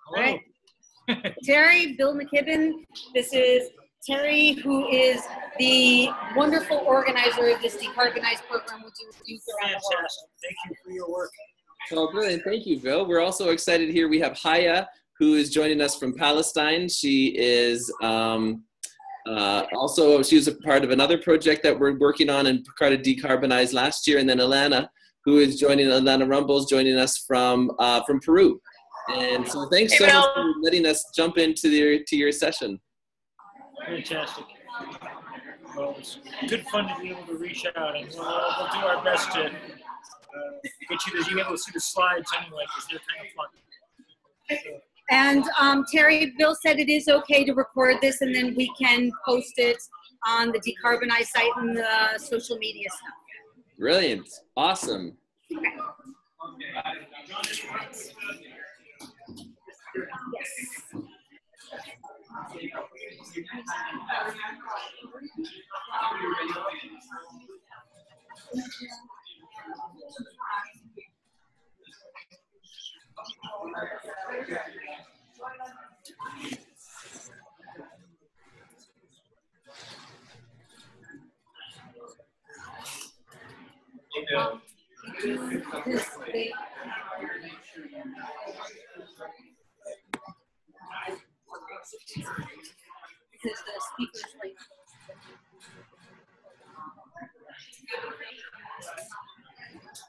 All right. Terry, Bill McKibben. This is Terry, who is the wonderful organizer of this Decarbonize program with youth around the world. Thank you for your work. Oh, brilliant. Thank you, Bill. We're also excited here. We have Haya, who is joining us from Palestine. She is also, she was a part of another project that we're working on and part of Decarbonize last year. And then Alana, who is Alana Rumbles, joining us from Peru. And so thanks so much for letting us jump into your session. Fantastic. Well, it's good fun to be able to reach out, and we'll do our best to get you to be able to see the slides anyway, because they're kind of fun. And Terry, Bill said it is okay to record this, and then we can post it on the Decarbonize site and the social media stuff. Brilliant. Awesome. Okay. Yes. Because the speakers like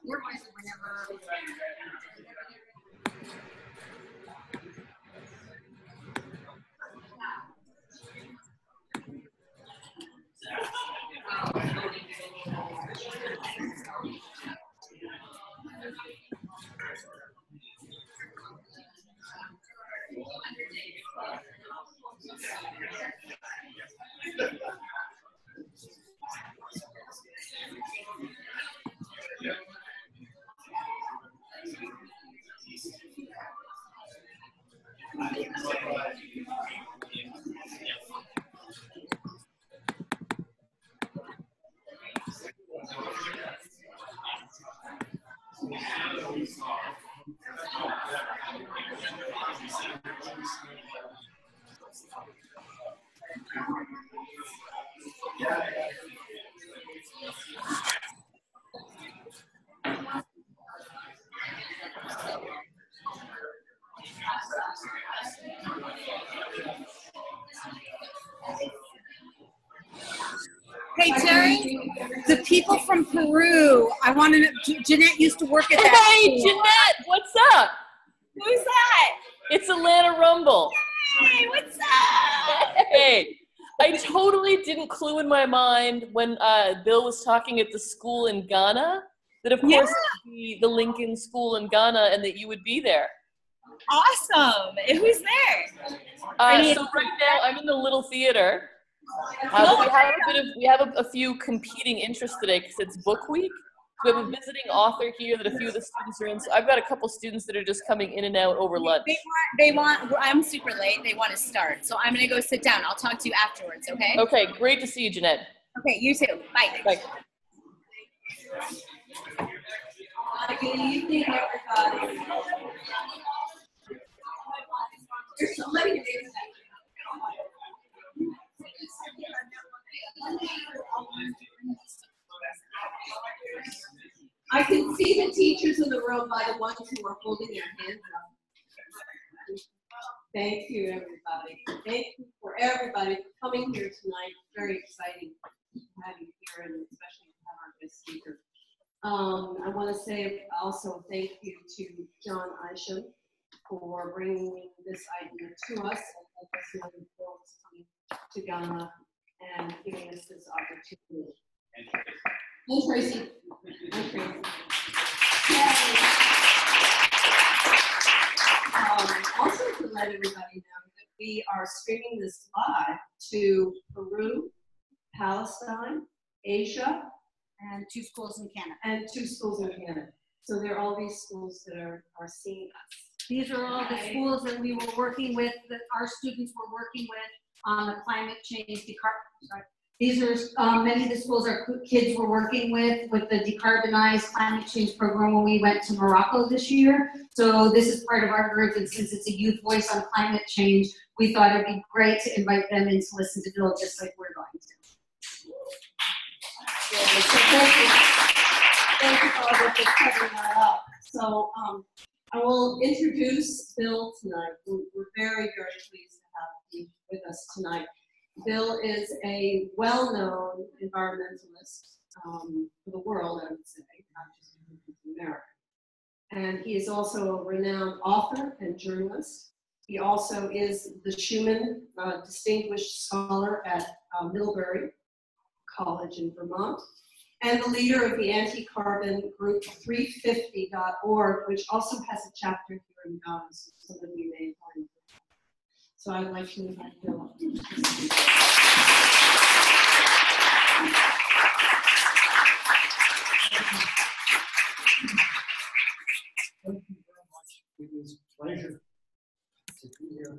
whenever Hey, Terry, the people from Peru, I want to know, Jeanette used to work at that Hey, school. Jeanette, what's up? Who's that? It's Alana Rumble. Hey, what's up? Hey, I totally didn't clue in my mind when Bill was talking at the school in Ghana that, of course, the Lincoln School in Ghana, and that you would be there. Awesome. Who's there? So right now, I'm in the Little Theater. We have a few competing interests today because it's book week. We have a visiting author here that a few of the students are in. So I've got a couple students that are just coming in and out over lunch. They want, I'm super late. They want to start. So I'm going to go sit down. I'll talk to you afterwards, okay? Okay, great to see you, Jeanette. Okay, you too. Bye. Bye. Good evening, everybody. There's somebody there. I can see the teachers in the room by the ones who are holding their hands up. Thank you, everybody. Thank you for everybody for coming here tonight. It's very exciting to have you here, and especially to have our guest speaker. I want to say also thank you to John Isham for bringing this idea to us and let us know the folks coming to Ghana and giving us this opportunity. And Tracy. And Tracy. Also to let everybody know that we are streaming this live to Peru, Palestine, Asia, And 2 schools in Canada. and 2 schools in Canada. So there are all these schools that are seeing us. These are all the schools that we were working with, that our students were working with on the climate change These are many of the schools our kids were working with the Decarbonized Climate Change program when we went to Morocco this year. So this is part of our group, and since it's a youth voice on climate change, we thought it'd be great to invite them in to listen to Bill just like we're going to. Yeah, so thank you, Barbara, for covering that up. So I will introduce Bill tonight. We're very, very pleased to have you with us tonight. Bill is a well-known environmentalist for the world, I would say, not just in America. And he is also a renowned author and journalist. He also is the Schumann Distinguished Scholar at Middlebury College in Vermont, and the leader of the anti-carbon group 350.org, which also has a chapter here in Dallas, so some of you may find it. So I'd like to invite Bill up. Thank you very much. It is a pleasure to be here.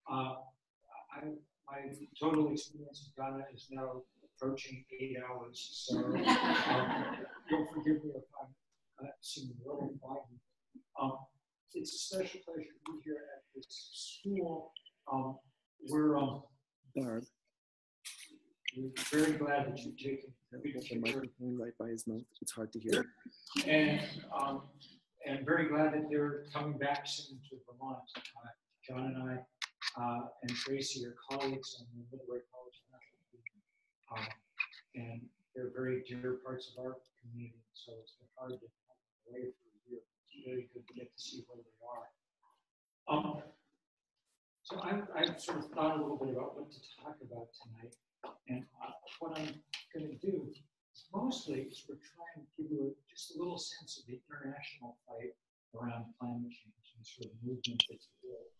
My total experience in Ghana is now approaching 8 hours, so don't forgive me if I'm seeming a little foggy. It's a special pleasure to be here at this school. We're very glad that you've taken the microphone right by his mouth. It's hard to hear. And very glad that they're coming back soon to Vermont. John and I and Tracy are colleagues on the Middlebury College National Team. And they're very dear parts of our community, so it's been hard to come away for a year. It's really good to get to see where they are. So I've sort of thought a little bit about what to talk about tonight. And what I'm going to do is mostly sort of try and give you just a little sense of the international fight around climate change and sort of movement that's built.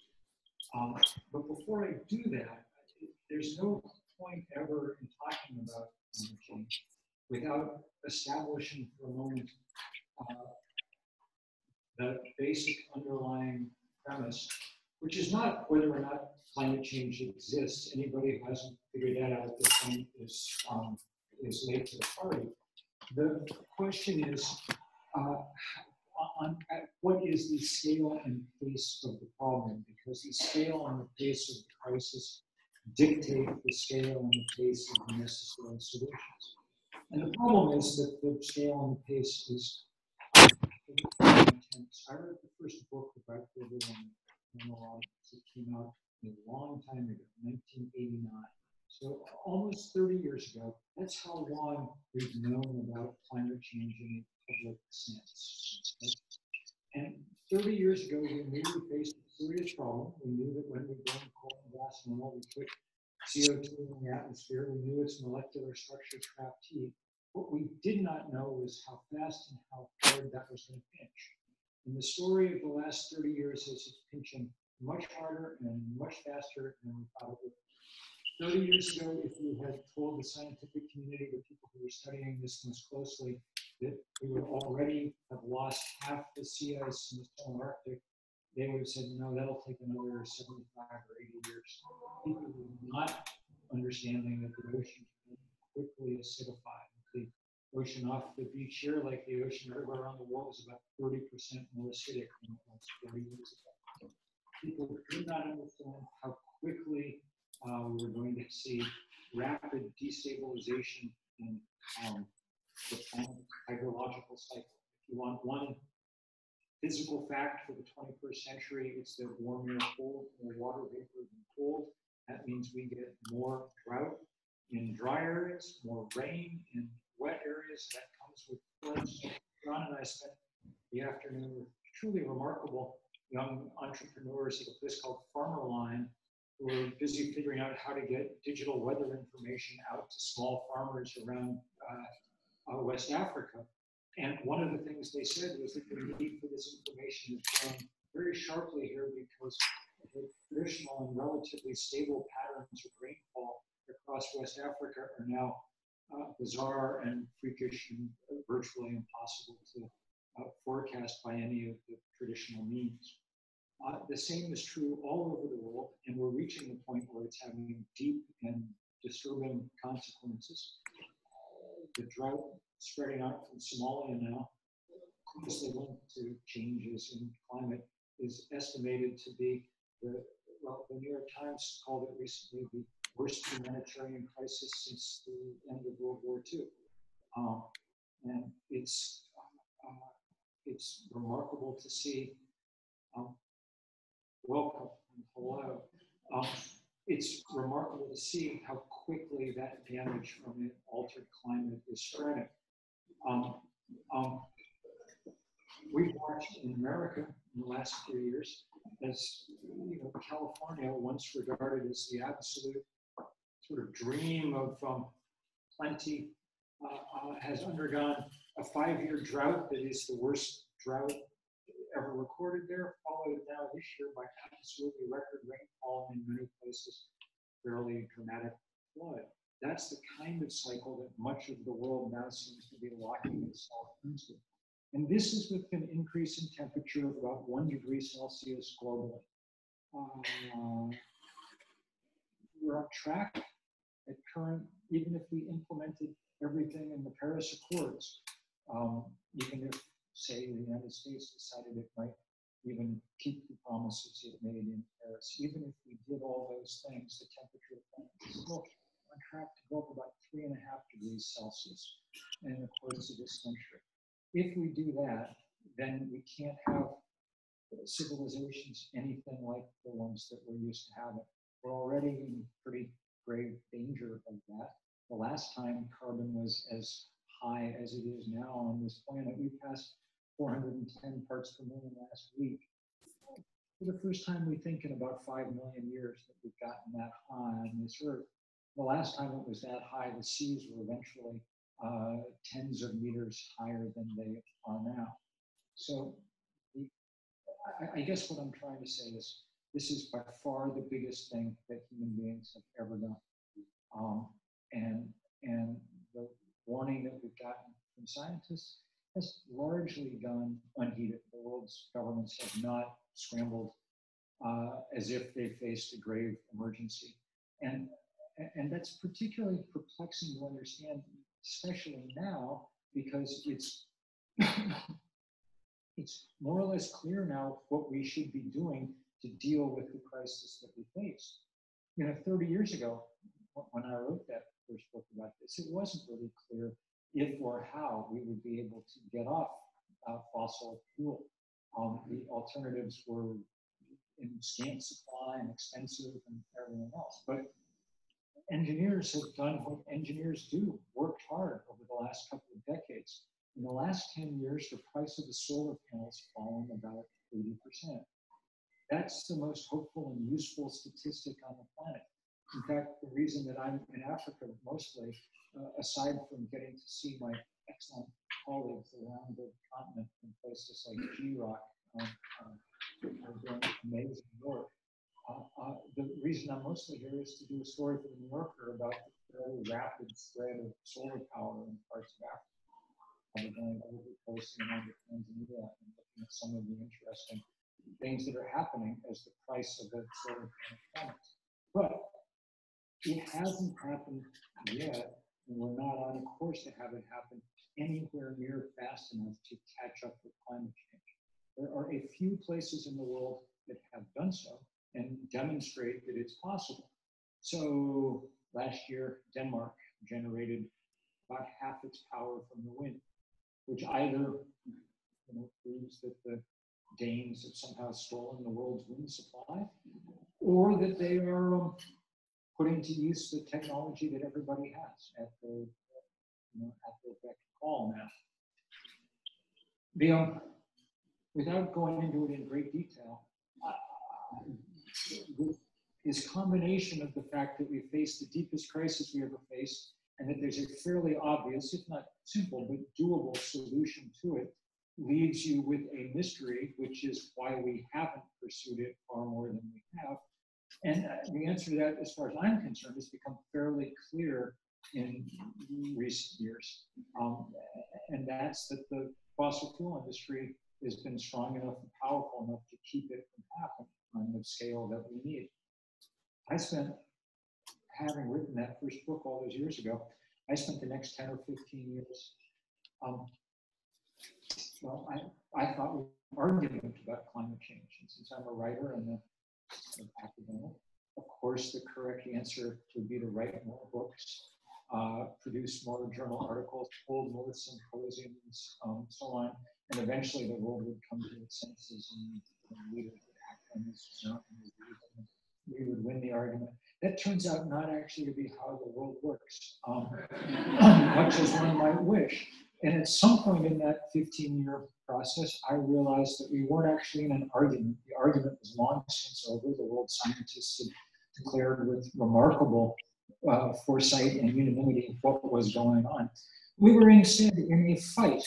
But before I do that, there's no point ever in talking about climate change without establishing for a moment the basic underlying premise, which is not whether or not climate change exists. Anybody who hasn't figured that out at this point is late to the party. The question is, what is the scale and pace of the problem? Because the scale and the pace of the crisis dictate the scale and the pace of the necessary solutions. And the problem is that the scale and the pace is intense. I wrote the first book about global warming. It came out a long time ago, 1989. So almost 30 years ago, that's how long we've known about climate change in a public sense. Okay? And 30 years ago, we knew we faced a serious problem. We knew that when we burn coal and gas and oil, we put CO2 in the atmosphere. We knew its molecular structure trapped heat. What we did not know was how fast and how hard that was going to pinch. And the story of the last 30 years is it's pinching much harder and much faster than we thought it would. 30 years ago, if you had told the scientific community, the people who were studying this most closely, that we would already have lost half the sea ice in the Southern Arctic, they would have said, no, that'll take another 75 or 80 years. People were not understanding that the ocean can quickly acidify. The ocean off the beach here, like the ocean everywhere around the world, is about 30% more acidic than it was 30 years ago. People did not understand how quickly we were going to see rapid destabilization in the planet's hydrological cycle. If you want one physical fact for the 21st century, it's that warm air cold, more water vapor than cold. That means we get more drought in dry areas, more rain in wet areas. That comes with floods. John and I spent the afternoon with truly remarkable young entrepreneurs at a place called Farmerline, who are busy figuring out how to get digital weather information out to small farmers around West Africa. And one of the things they said was that the need for this information has grown very sharply here because the traditional and relatively stable patterns of rainfall across West Africa are now bizarre and freakish and virtually impossible to forecast by any of the traditional means. The same is true all over the world, and we're reaching the point where it's having deep and disturbing consequences. The drought spreading out from Somalia now, closely linked to changes in climate, is estimated to be the New York Times called it recently the worst humanitarian crisis since the end of World War II. And it's remarkable to see. Welcome and hello. It's remarkable to see how quickly that damage from an altered climate is spreading. We've watched in America in the last few years, as you know, California, once regarded as the absolute sort of dream of plenty, has undergone a 5-year drought that is the worst drought ever recorded there, followed now this year by absolutely record rainfall in many places, fairly dramatic flood. That's the kind of cycle that much of the world now seems to be locking itself into. And this is with an increase in temperature of about 1 degree Celsius globally. We're on track at current, even if we implemented everything in the Paris Accords, even if, say, the United States decided it might even keep the promises it made in Paris, even if we did all those things, the temperature of the planet is still on track to go up about 3.5 degrees Celsius in the course of this century. If we do that, then we can't have civilizations anything like the ones that we're used to having. We're already in pretty grave danger of that. The last time carbon was as high as it is now on this planet, we passed 410 parts per million last week. For the first time, we think in about 5 million years that we've gotten that high on this Earth. The last time it was that high, the seas were eventually tens of meters higher than they are now. So I guess what I'm trying to say is this is by far the biggest thing that human beings have ever done. And the warning that we've gotten from scientists has largely gone unheeded. The world's governments have not scrambled as if they faced a grave emergency. And that's particularly perplexing to understand, especially now, because it's more or less clear now what we should be doing to deal with the crisis that we face. 30 years ago, when I wrote that first book about this, it wasn't really clear if or how we would be able to get off fossil fuel. The alternatives were in scant supply and expensive and everything else. But engineers have done what engineers do, worked hard over the last couple of decades. In the last 10 years, the price of the solar panels has fallen about 80%. That's the most hopeful and useful statistic on the planet. In fact, the reason that I'm in Africa mostly, aside from getting to see my excellent colleagues around the continent in places like G-Rock, who are doing amazing work, the reason I'm mostly here is to do a story for the New Yorker about the very rapid spread of solar power in parts of Africa. I've been going over the coast and under Tanzania and looking at some of the interesting things that are happening as the price of the solar panel plummets. But it hasn't happened yet, and we're not on a course to have it happen anywhere near fast enough to catch up with climate change. There are a few places in the world that have done so and demonstrate that it's possible. So last year, Denmark generated about half its power from the wind, which either proves that the Danes have somehow stolen the world's wind supply, or that they are putting to use the technology that everybody has at their beck and call now. Without going into it in great detail, this combination of the fact that we face the deepest crisis we ever faced, and that there's a fairly obvious, if not simple, but doable solution to it, leaves you with a mystery, which is why we haven't pursued it far more than we have. And the answer to that, as far as I'm concerned, has become fairly clear in recent years. And that's that the fossil fuel industry has been strong enough and powerful enough to keep it from happening on the scale that we need. I spent having written that first book all those years ago, I spent the next 10 or 15 years, well, I thought arguing about climate change. And since I'm a writer and an academic, of course, the correct answer would be to write more books, produce more journal articles, hold more symposiums, so on. And eventually the world would come to its senses and leaders would act on this, and we would win the argument. That turns out not actually to be how the world works, much as one might wish. And at some point in that 15-year process, I realized that we weren't actually in an argument. The argument was long since over. The world scientists had declared with remarkable foresight and unanimity what was going on. We were instead in a fight.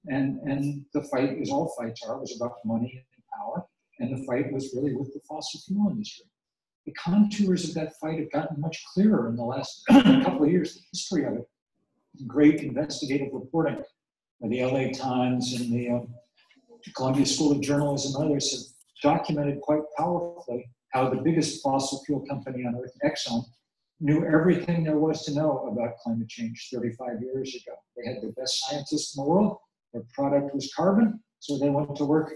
And the fight, as all fights are, was about money and power. And the fight was really with the fossil fuel industry. The contours of that fight have gotten much clearer in the last couple of years. The history of it, great investigative reporting by the LA Times and the Columbia School of Journalism and others have documented quite powerfully how the biggest fossil fuel company on earth, Exxon, knew everything there was to know about climate change 35 years ago. They had the best scientists in the world. Their product was carbon, so they went to work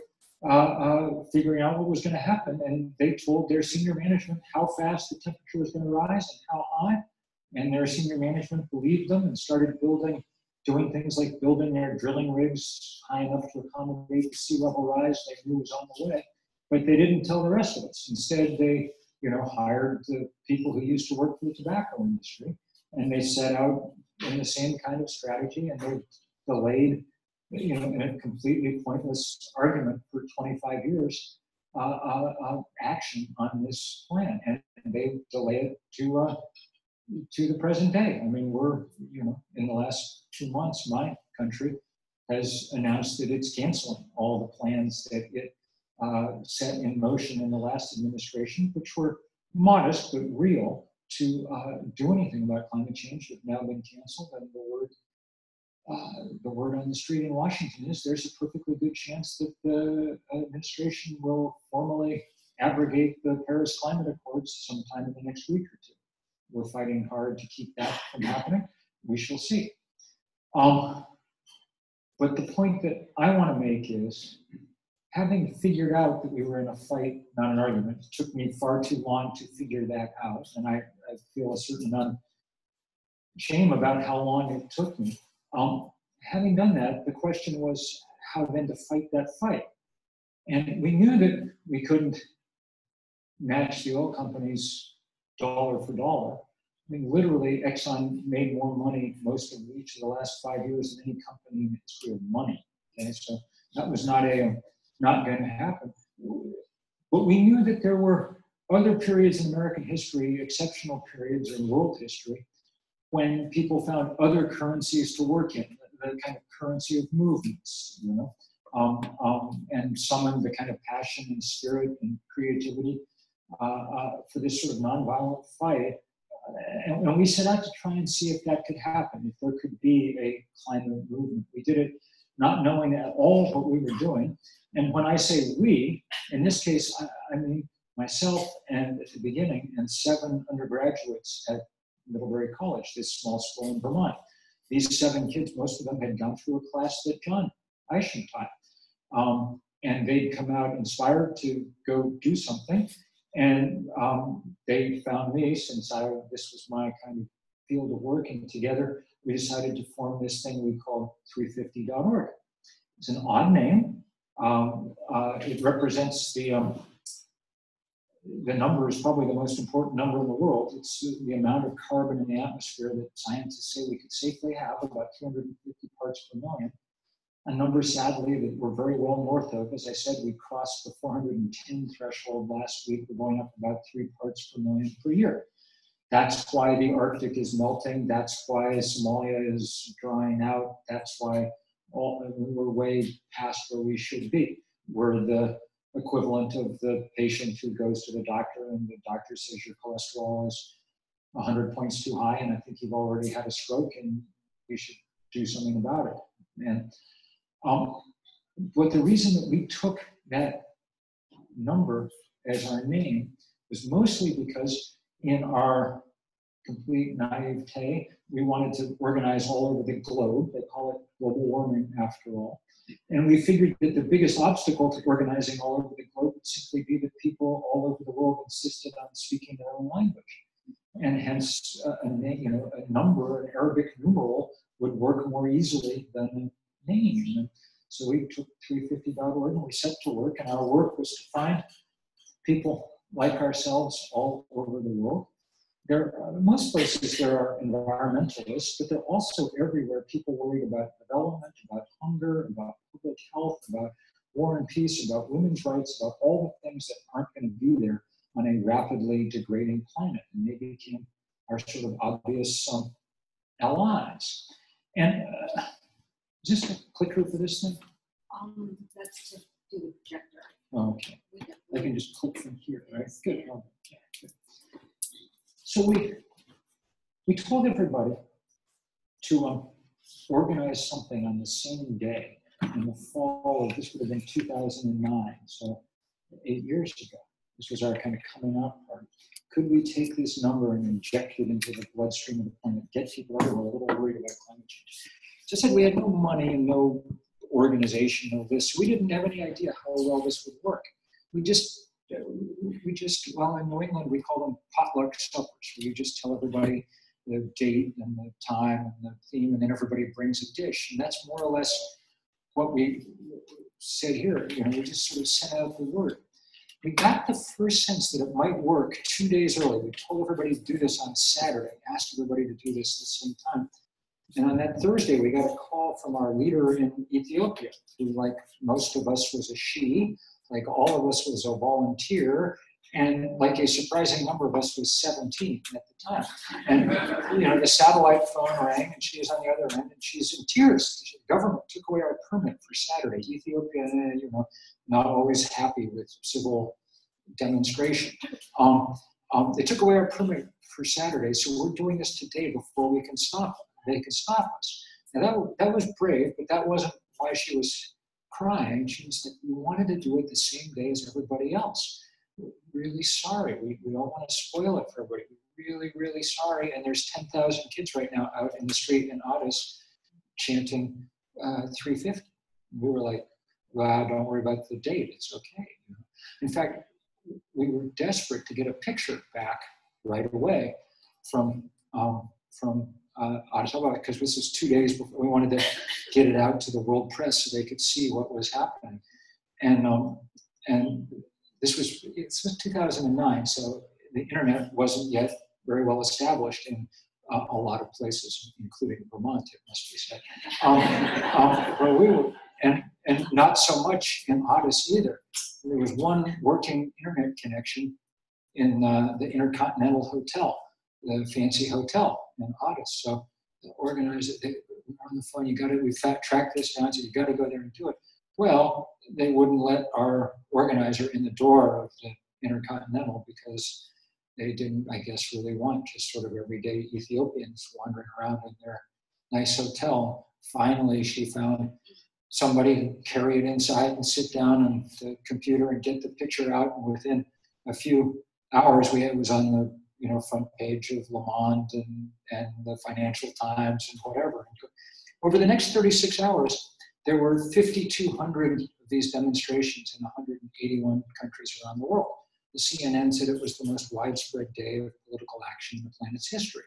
figuring out what was going to happen. And they told their senior management how fast the temperature was going to rise and how high. And their senior management believed them and started doing things like building their drilling rigs high enough to accommodate the sea level rise they knew was on the way. But they didn't tell the rest of us. Instead, they hired the people who used to work for the tobacco industry, and they set out in the same kind of strategy, and they delayed, in a completely pointless argument for 25 years, action on this plan, and they delay it to the present day. I mean, we're, in the last 2 months, my country has announced that it's canceling all the plans that it set in motion in the last administration, which were modest but real, to do anything about climate change. Have now been canceled, and the word on the street in Washington is there's a perfectly good chance that the administration will formally abrogate the Paris Climate Accords sometime in the next week or two. We're fighting hard to keep that from happening. We shall see. But the point that I want to make is, having figured out that we were in a fight, not an argument, it took me far too long to figure that out. And I feel a certain amount of shame about how long it took me. Having done that, the question was how then to fight that fight. And we knew that we couldn't match the oil companies dollar for dollar. I mean, literally, Exxon made more money most of each of the last 5 years than any company in the history of money. Okay, so that was not going to happen. But we knew that there were other periods in American history, exceptional periods in world history, when people found other currencies to work in, the kind of currency of movements, and summoned the kind of passion and spirit and creativity for this sort of nonviolent fight. And we set out to try and see if that could happen, if there could be a climate movement. We did it not knowing at all what we were doing. And when I say we, in this case, I mean myself and at the beginning, and 7 undergraduates at Middlebury College, this small school in Vermont. These 7 kids, most of them had gone through a class that John Isham taught. And they'd come out inspired to go do something. And they found me, since this was my kind of field of work, and together we decided to form this thing we call 350.org. It's an odd name. It represents the number is probably the most important number in the world. It's the amount of carbon in the atmosphere that scientists say we could safely have, about 250 parts per million. A number, sadly, that we're very well north of. As I said, we crossed the 410 threshold last week. We're going up about 3 parts per million per year. That's why the Arctic is melting. That's why Somalia is drying out. That's why we're way past where we should be. We're the equivalent of the patient who goes to the doctor and the doctor says your cholesterol is 100 points too high, and I think you've already had a stroke and you should do something about it. And but the reason that we took that number as our name was mostly because in our complete naivete. We wanted to organize all over the globe. They call it global warming after all. And we figured that the biggest obstacle to organizing all over the globe would simply be that people all over the world insisted on speaking their own language. And hence, a number, an Arabic numeral, would work more easily than a name. And so we took 350.org and we set to work, and our work was to find people like ourselves all over the world. Most places there are environmentalists, but there are also everywhere people worried about development, about hunger, about public health, about war and peace, about women's rights, about all the things that aren't going to be there on a rapidly degrading planet. And they became our sort of obvious allies. And just a clicker for this thing? That's to do the projector. Okay. I can just click from here, right? Good. Okay, good. So we told everybody to organize something on the same day in the fall of, this would have been 2009, so 8 years ago. This was our kind of coming out party. Could we take this number and inject it into the bloodstream of the planet, get people everywhere a little worried about climate change? Just said we had no money and no organization, no this. We didn't have any idea how well this would work. We just, well, in New England, we call them potluck suppers, where you just tell everybody the date and the time and the theme, and then everybody brings a dish. And that's more or less what we said here. You know, we just sort of sent out the word. We got the first sense that it might work 2 days early. We told everybody to do this on Saturday, asked everybody to do this at the same time. And on that Thursday, we got a call from our leader in Ethiopia, who, like most of us, was a she, like all of us was a volunteer, and like a surprising number of us was 17 at the time. And, you know, the satellite phone rang, and she was on the other end, and she's in tears. The government took away our permit for Saturday. Ethiopia, you know, not always happy with civil demonstration. They took away our permit for Saturday, so we're doing this today before we can stop them. They could stop us. Now that was brave, but that wasn't why she was crying. She was like, we wanted to do it the same day as everybody else. We're really sorry. We don't want to spoil it for everybody. We're really, really sorry. And there's 10,000 kids right now out in the street in Addis chanting 350. We were like, well, don't worry about the date. It's okay. You know? In fact, we were desperate to get a picture back right away from Addis Ababa, because this was 2 days before. We wanted to get it out to the world press so they could see what was happening. And this was 2009, so the internet wasn't yet very well established in a lot of places, including Vermont, it must be said. But we were, and not so much in Addis either. There was one working internet connection in the Intercontinental Hotel, the fancy hotel in Addis. So the organizer, they were on the phone, we tracked this down, so you got to go there and do it. Well, they wouldn't let our organizer in the door of the Intercontinental because they didn't, I guess, really want just sort of everyday Ethiopians wandering around in their nice hotel. Finally, she found somebody to carry it inside and sit down on the computer and get the picture out. And within a few hours, it was on the front page of Le Monde and the Financial Times and whatever. Over the next 36 hours, there were 5,200 of these demonstrations in 181 countries around the world. The CNN said it was the most widespread day of political action in the planet's history.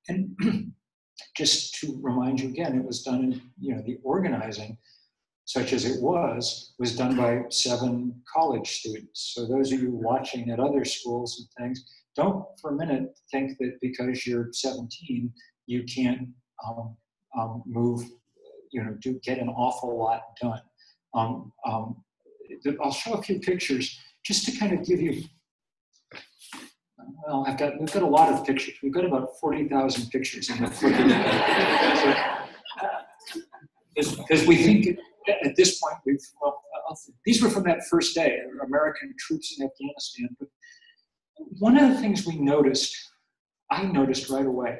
And just to remind you again, it was done in, the organizing, such as it was done by 7 college students. So those of you watching at other schools and things, don't for a minute think that because you're 17, you can't move, get an awful lot done. I'll show a few pictures just to kind of give you, well, we've got a lot of pictures. We've got about 40,000 pictures in the Flickr. Because we think at this point, these were from that first day, American troops in Afghanistan. But one of the things I noticed right away,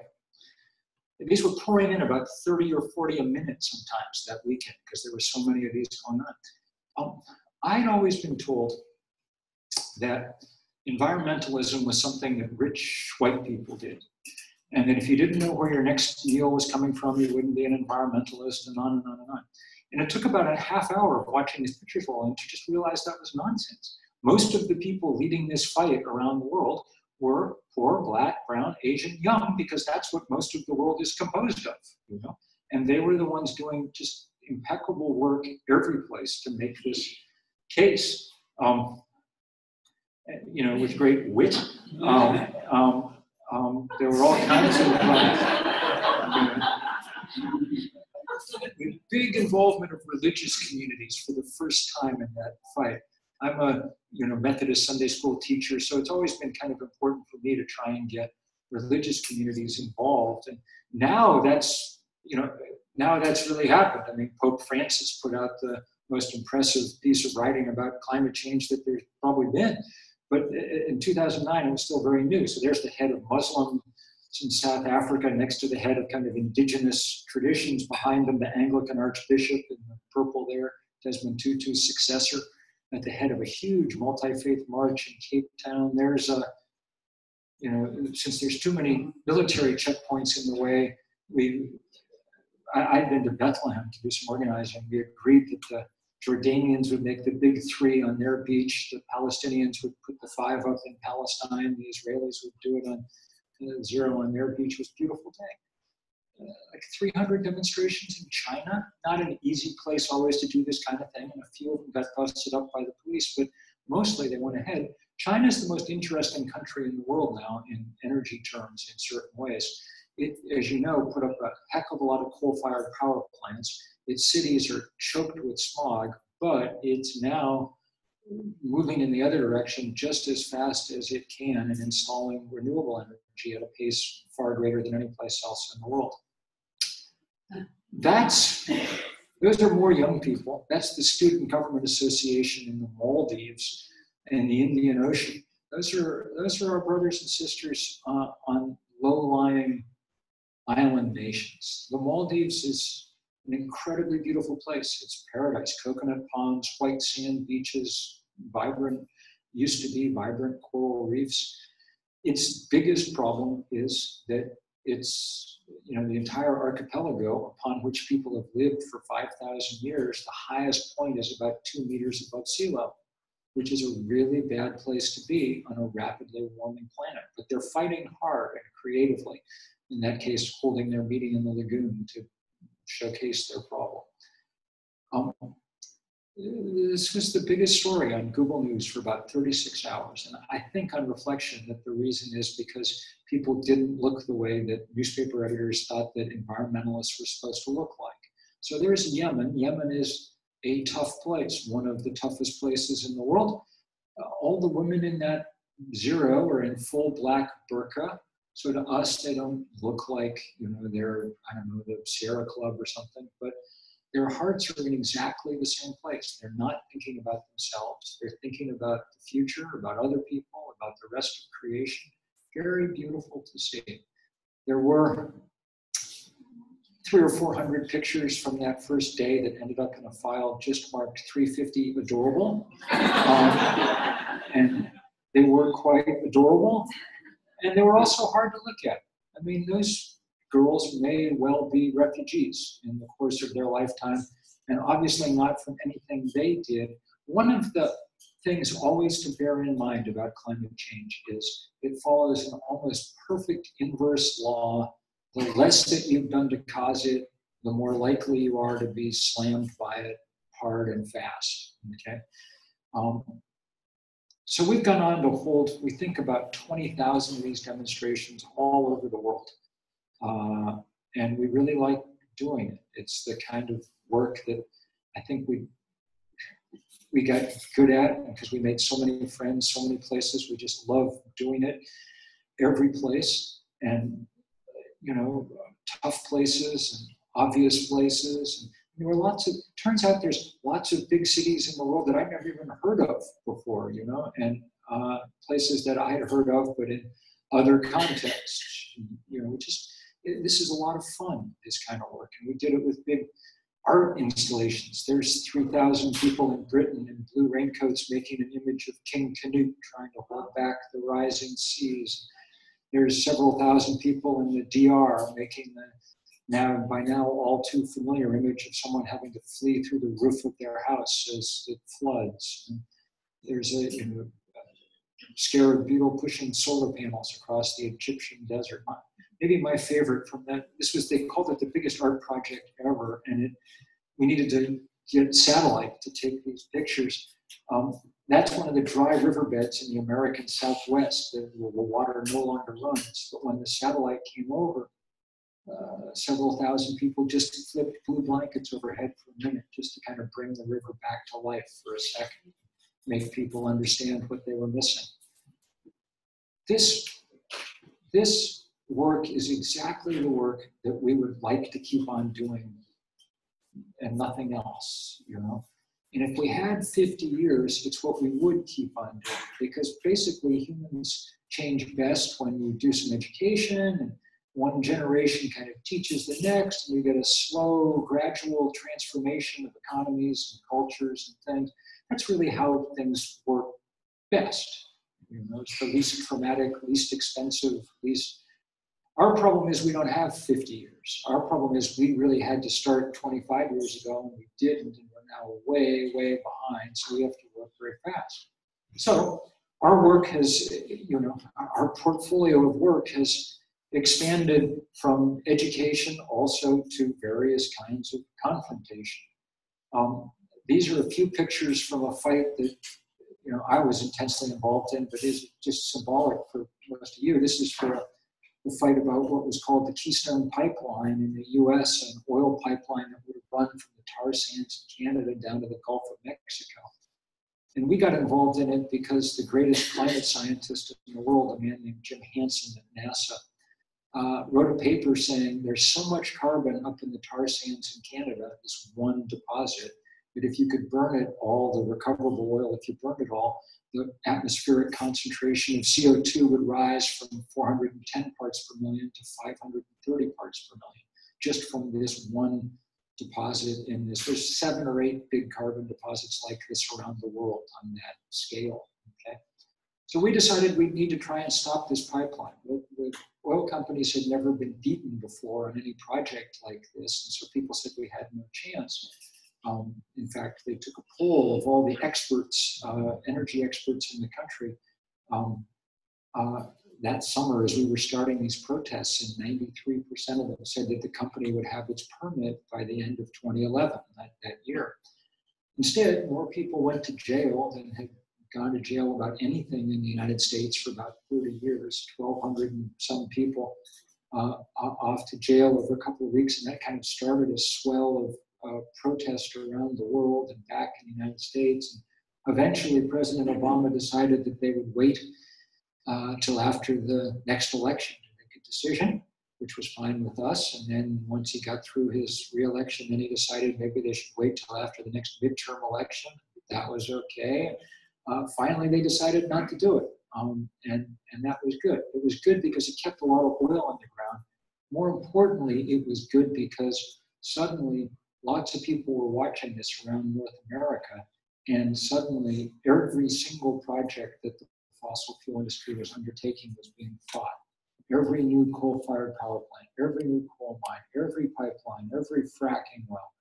these were pouring in about 30 or 40 a minute sometimes that weekend because there were so many of these going on. I'd always been told that environmentalism was something that rich white people did. And that if you didn't know where your next meal was coming from, you wouldn't be an environmentalist, and on and on and on. And it took about a half hour of watching these pictures roll in to just realize that was nonsense. Most of the people leading this fight around the world were poor, black, brown, Asian, young, because that's what most of the world is composed of, you know? And they were the ones doing just impeccable work every place to make this case, you know, with great wit. There were all kinds of big involvement of religious communities for the first time in that fight. I'm a Methodist Sunday school teacher, so it's always been kind of important for me to try and get religious communities involved. And now that's really happened. I mean, Pope Francis put out the most impressive piece of writing about climate change that there's probably been. But in 2009, it was still very new. So there's the head of Muslims in South Africa next to the head of kind of indigenous traditions. Behind them, the Anglican Archbishop in the purple there, Desmond Tutu's successor, at the head of a huge multi-faith march in Cape Town. There's a, since there's too many military checkpoints in the way, I'd been to Bethlehem to do some organizing. We agreed that the Jordanians would make the big 3 on their beach, the Palestinians would put the 5 up in Palestine, the Israelis would do it on 0 on their beach. It was a beautiful day. Like 300 demonstrations in China, not an easy place always to do this kind of thing, and a few of them got busted up by the police, but mostly they went ahead. China is the most interesting country in the world now in energy terms in certain ways. It, as you know, put up a heck of a lot of coal-fired power plants. Its cities are choked with smog, but it's now moving in the other direction just as fast as it can and installing renewable energy at a pace far greater than any place else in the world. Those are more young people. That's the Student Government Association in the Maldives and the Indian Ocean. Those are our brothers and sisters on low-lying island nations. The Maldives is an incredibly beautiful place. It's paradise, coconut palms, white sand beaches, used to be vibrant coral reefs. Its biggest problem is that it's, the entire archipelago upon which people have lived for 5,000 years, the highest point is about 2 meters above sea level, which is a really bad place to be on a rapidly warming planet. But they're fighting hard and creatively, in that case, holding their meeting in the lagoon to showcase their problem. This was the biggest story on Google News for about 36 hours. And I think on reflection that the reason is because people didn't look the way that newspaper editors thought that environmentalists were supposed to look like. So there's Yemen. Yemen is a tough place, one of the toughest places in the world. All the women in that 0 are in full black burqa. So to us, they don't look like, they're, the Sierra Club or something, but their hearts are in exactly the same place. They're not thinking about themselves. They're thinking about the future, about other people, about the rest of creation. Very beautiful to see. There were 300 or 400 pictures from that first day that ended up in a file just marked 350 adorable. And they were quite adorable. And they were also hard to look at. I mean, those girls may well be refugees in the course of their lifetime, and obviously not from anything they did. One of the things always to bear in mind about climate change is it follows an almost perfect inverse law. The less that you've done to cause it, the more likely you are to be slammed by it hard and fast, okay? So we've gone on to hold, we think, about 20,000 of these demonstrations all over the world. And we really like doing it. It's the kind of work that I think we got good at because we made so many friends, so many places. We just love doing it every place. And, tough places and obvious places. And there were turns out there's lots of big cities in the world that I've never even heard of before, and places that I had heard of, but in other contexts, this is a lot of fun, this kind of work. And we did it with big art installations. There's 3,000 people in Britain in blue raincoats making an image of King Canute trying to hold back the rising seas. There's several thousand people in the DR making the by now all too familiar image of someone having to flee through the roof of their house as it floods. And there's a scarab beetle pushing solar panels across the Egyptian desert. Maybe my favorite from that, they called it the biggest art project ever, and we needed to get satellite to take these pictures. That's one of the dry riverbeds in the American Southwest where the water no longer runs. But when the satellite came over, several thousand people just flipped blue blankets overhead for a minute just to kind of bring the river back to life for a second, make people understand what they were missing. This work is exactly the work that we would like to keep on doing and nothing else, you know. And if we had 50 years, it's what we would keep on doing, because basically humans change best when you do some education and one generation kind of teaches the next, and you get a slow, gradual transformation of economies and cultures and things. That's really how things work best. You know, it's the least traumatic, least expensive, least. Our problem is we don't have 50 years. Our problem is we really had to start 25 years ago, and we didn't, and we're now way, way behind, so we have to work very fast. So our work has, you know, our portfolio of work has expanded from education also to various kinds of confrontation. These are a few pictures from a fight that, you know, I was intensely involved in, but is just symbolic for most of you. This is for the fight about what was called the Keystone Pipeline in the US, an oil pipeline that would have run from the tar sands in Canada down to the Gulf of Mexico. And we got involved in it because the greatest climate scientist in the world, a man named Jim Hansen at NASA, wrote a paper saying there's so much carbon up in the tar sands in Canada, this one deposit, that if you could burn it all, the recoverable oil, if you burned it all, the atmospheric concentration of CO2 would rise from 410 parts per million to 530 parts per million, just from this one deposit in this. There's 7 or 8 big carbon deposits like this around the world on that scale, okay? So we decided we'd need to try and stop this pipeline. The oil companies had never been beaten before on any project like this, and so people said we had no chance. In fact, they took a poll of all the experts, energy experts in the country that summer as we were starting these protests, and 93% of them said that the company would have its permit by the end of 2011, that year. Instead, more people went to jail than had gone to jail about anything in the United States for about 30 years, 1,200 and some people off to jail over a couple of weeks, and that kind of started a swell of protest around the world and back in the United States. And eventually, President Obama decided that they would wait till after the next election to make a decision, which was fine with us. And then once he got through his re-election, then he decided maybe they should wait till after the next midterm election. That was okay. Finally, they decided not to do it. And that was good. It was good because it kept a lot of oil on the ground. More importantly, it was good because suddenly lots of people were watching this around North America, and suddenly every single project that the fossil fuel industry was undertaking was being fought. Every new coal-fired power plant, every new coal mine, every pipeline, every fracking well,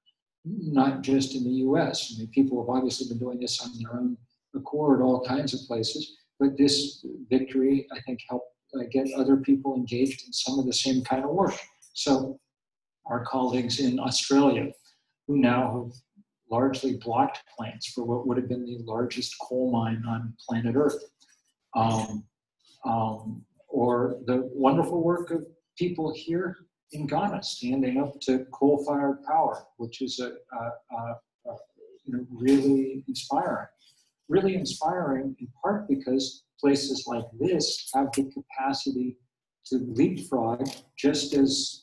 not just in the US. I mean, people have obviously been doing this on their own accord, all kinds of places, but this victory, I think, helped get other people engaged in some of the same kind of work. So our colleagues in Australia, who now have largely blocked plans for what would have been the largest coal mine on planet Earth. Or the wonderful work of people here in Ghana standing up to coal-fired power, which is really inspiring. Really inspiring in part because places like this have the capacity to leapfrog, just as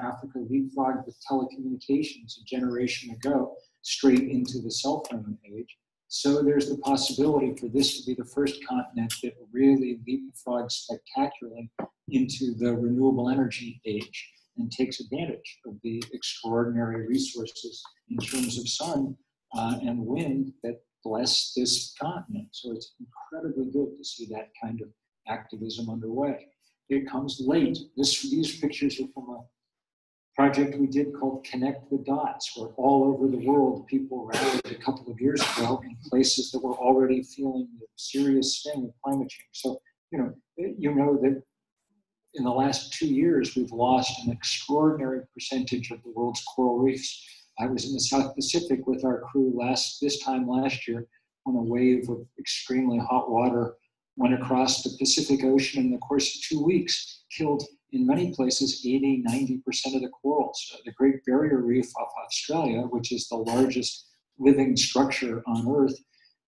Africa leapfrogged with telecommunications a generation ago straight into the cell phone age. So there's the possibility for this to be the first continent that really leapfrogs spectacularly into the renewable energy age and takes advantage of the extraordinary resources in terms of sun and wind that bless this continent. So it's incredibly good to see that kind of activism underway. it comes late. These pictures are from a project we did called Connect the Dots, where all over the world people rallied a couple of years ago in places that were already feeling the serious sting of climate change. So, you know that in the last 2 years, we've lost an extraordinary percentage of the world's coral reefs. I was in the South Pacific with our crew this time last year when a wave of extremely hot water went across the Pacific Ocean in the course of 2 weeks, killed in many places 80–90% of the corals. The Great Barrier Reef off Australia, which is the largest living structure on Earth,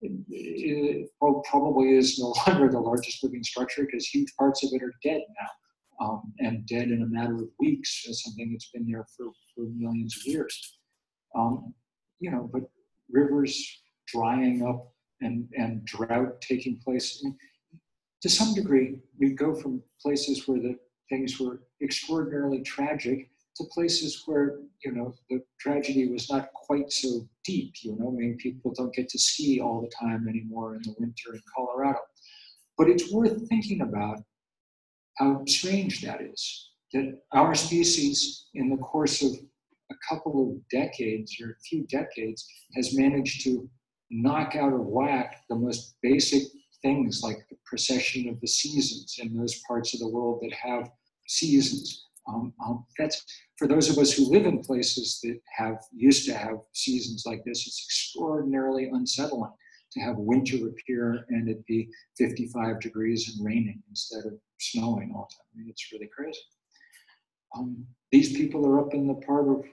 it probably is no longer the largest living structure because huge parts of it are dead now, and dead in a matter of weeks, something that's been there for millions of years. But rivers drying up and drought taking place. To some degree, we go from places where the things were extraordinarily tragic to places where, the tragedy was not quite so deep, people don't get to ski all the time anymore in the winter in Colorado. But it's worth thinking about how strange that is, that our species in the course of a couple of decades or a few decades has managed to knock out of whack the most basic things like the precession of the seasons in those parts of the world that have seasons. That's for those of us who live in places that used to have seasons like this, it's extraordinarily unsettling to have winter appear and it be 55 degrees and raining instead of snowing all the time. I mean, it's really crazy. These people are up in the part of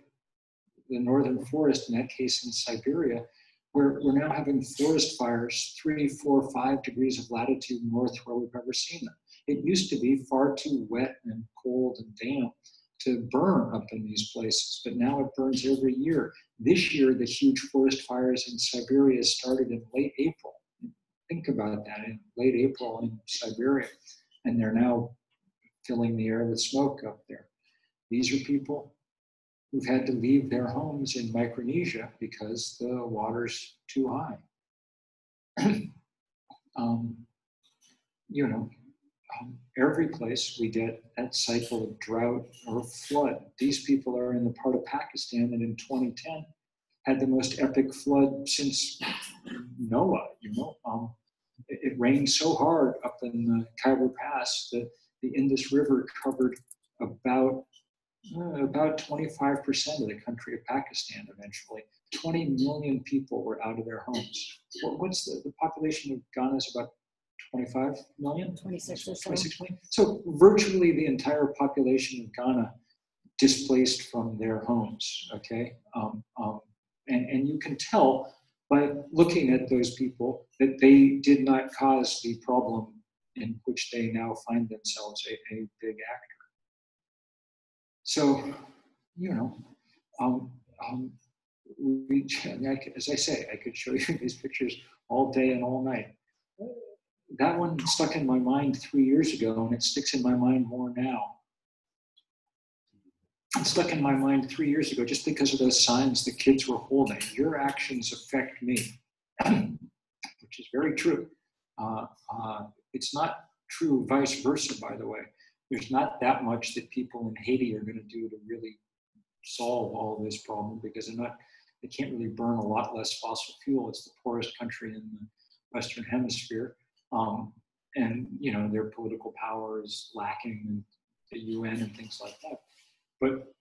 the northern forest, in that case in Siberia, where we're now having forest fires 3, 4, 5 degrees of latitude north where we've ever seen them. It used to be far too wet and cold and damp to burn up in these places, but now it burns every year. This year, the huge forest fires in Siberia started in late April. Think about that, in late April in Siberia, and they're now filling the air with smoke up there. These are people who've had to leave their homes in Micronesia because the water's too high. Every place we get that cycle of drought or flood. These people are in the part of Pakistan that in 2010 had the most epic flood since Noah. It rained so hard up in the Khyber Pass that the Indus River covered about 25% of the country of Pakistan eventually. 20 million people were out of their homes. What's the population of Ghana is about 25 million? 26 or so. 26 million. So virtually the entire population of Ghana displaced from their homes, okay? And you can tell by looking at those people that they did not cause the problem in which they now find themselves a big actor. So, as I say, I could show you these pictures all day and all night. That one stuck in my mind 3 years ago, and it sticks in my mind more now. It stuck in my mind 3 years ago just because of those signs the kids were holding. Your actions affect me, which is very true. It's not true vice versa, by the way. There's not that much that people in Haiti are going to do to really solve all this problem because they can't really burn a lot less fossil fuel. It's the poorest country in the Western Hemisphere. And, their political power is lacking in the UN and things like that. But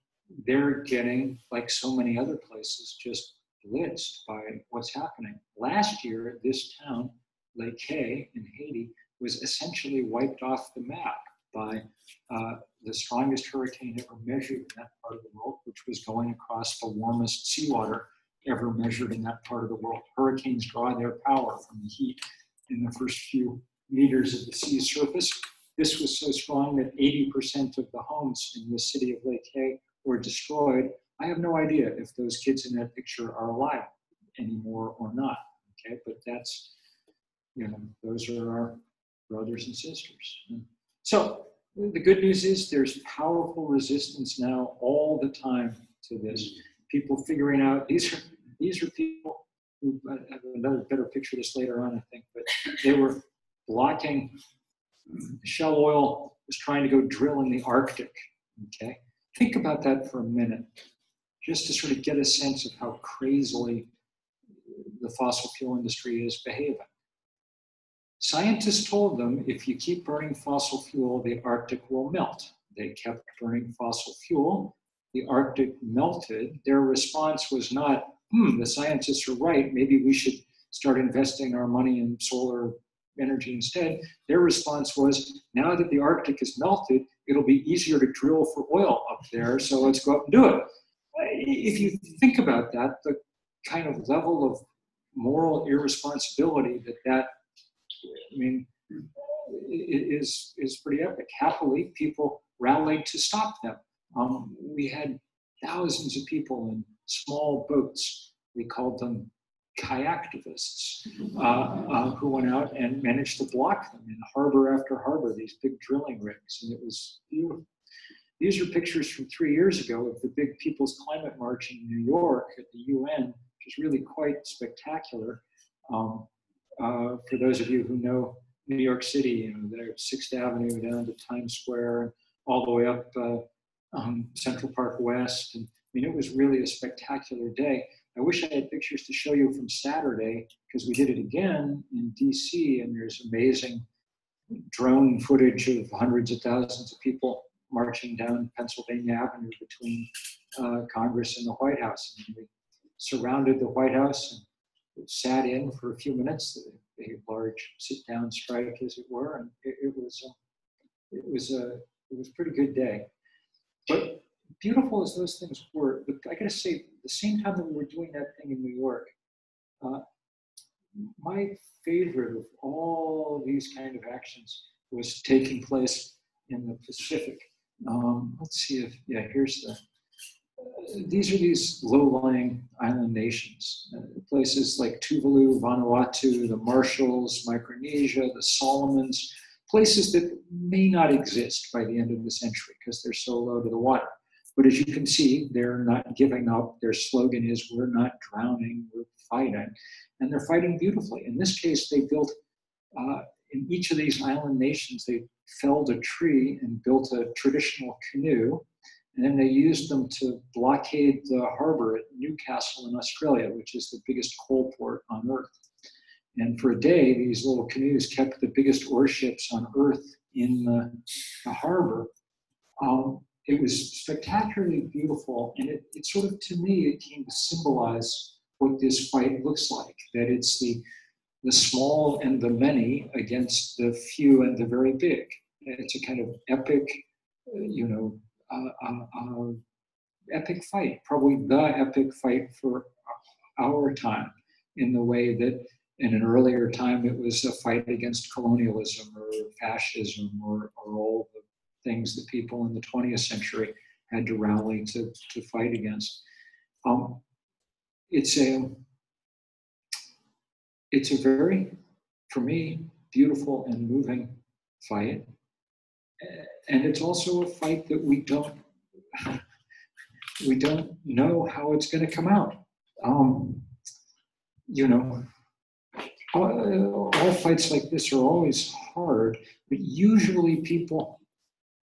they're getting, like so many other places, just blitzed by what's happening. Last year, this town, Lake in Haiti, was essentially wiped off the map by the strongest hurricane ever measured in that part of the world, which was going across the warmest seawater ever measured in that part of the world. Hurricanes draw their power from the heat in the first few meters of the sea surface. This was so strong that 80% of the homes in the city of Lake were destroyed. I have no idea if those kids in that picture are alive anymore or not, okay? But that's, those are our brothers and sisters. So the good news is there's powerful resistance now all the time to this. People figuring out, these are people who, I have another better picture of this later on, I think, but they were blocking shell oil was trying to go drill in the Arctic, okay? Think about that for a minute, just to sort of get a sense of how crazily the fossil fuel industry is behaving. Scientists told them, if you keep burning fossil fuel, the Arctic will melt. They kept burning fossil fuel. The Arctic melted. Their response was not, the scientists are right, maybe we should start investing our money in solar energy instead. Their response was, now that the Arctic is melted, it'll be easier to drill for oil up there, so let's go up and do it. If you think about that, the kind of level of moral irresponsibility that I mean, is pretty epic. Happily, people rallied to stop them. We had thousands of people in small boats. We called them kayaktivists, who went out and managed to block them in harbor after harbor, these big drilling rigs, and it was beautiful. These are pictures from 3 years ago of the big People's Climate March in New York at the UN, which is really quite spectacular. For those of you who know New York City, there's 6th Avenue down to Times Square, all the way up Central Park West. And I mean, it was really a spectacular day. I wish I had pictures to show you from Saturday, because we did it again in DC, and there's amazing drone footage of hundreds of thousands of people marching down Pennsylvania Avenue between Congress and the White House. And we surrounded the White House and sat in for a few minutes, a large sit-down strike, as it were, and it was a pretty good day. But beautiful as those things were, I gotta say, the same time that we were doing that thing in New York, my favorite of all these kind of actions was taking place in the Pacific. Let's see if, yeah, here's the, these are these low-lying island nations, places like Tuvalu, Vanuatu, the Marshalls, Micronesia, the Solomons, places that may not exist by the end of the century because they're so low to the water. But as you can see, they're not giving up. Their slogan is, we're not drowning, we're fighting. And they're fighting beautifully. In this case, they built, in each of these island nations, they felled a tree and built a traditional canoe. And then they used them to blockade the harbor at Newcastle in Australia, which is the biggest coal port on Earth. And for a day, these little canoes kept the biggest ore ships on Earth in the harbor. It was spectacularly beautiful, and it sort of, to me, it came to symbolize what this fight looks like, that it's the small and the many against the few and the very big. It's a kind of epic, epic fight, probably the epic fight for our time, in the way that in an earlier time it was a fight against colonialism or fascism or all the things that people in the 20th century had to rally to fight against. It's a very, for me, beautiful and moving fight. And it's also a fight that we don't know how it's going to come out. All fights like this are always hard, but usually people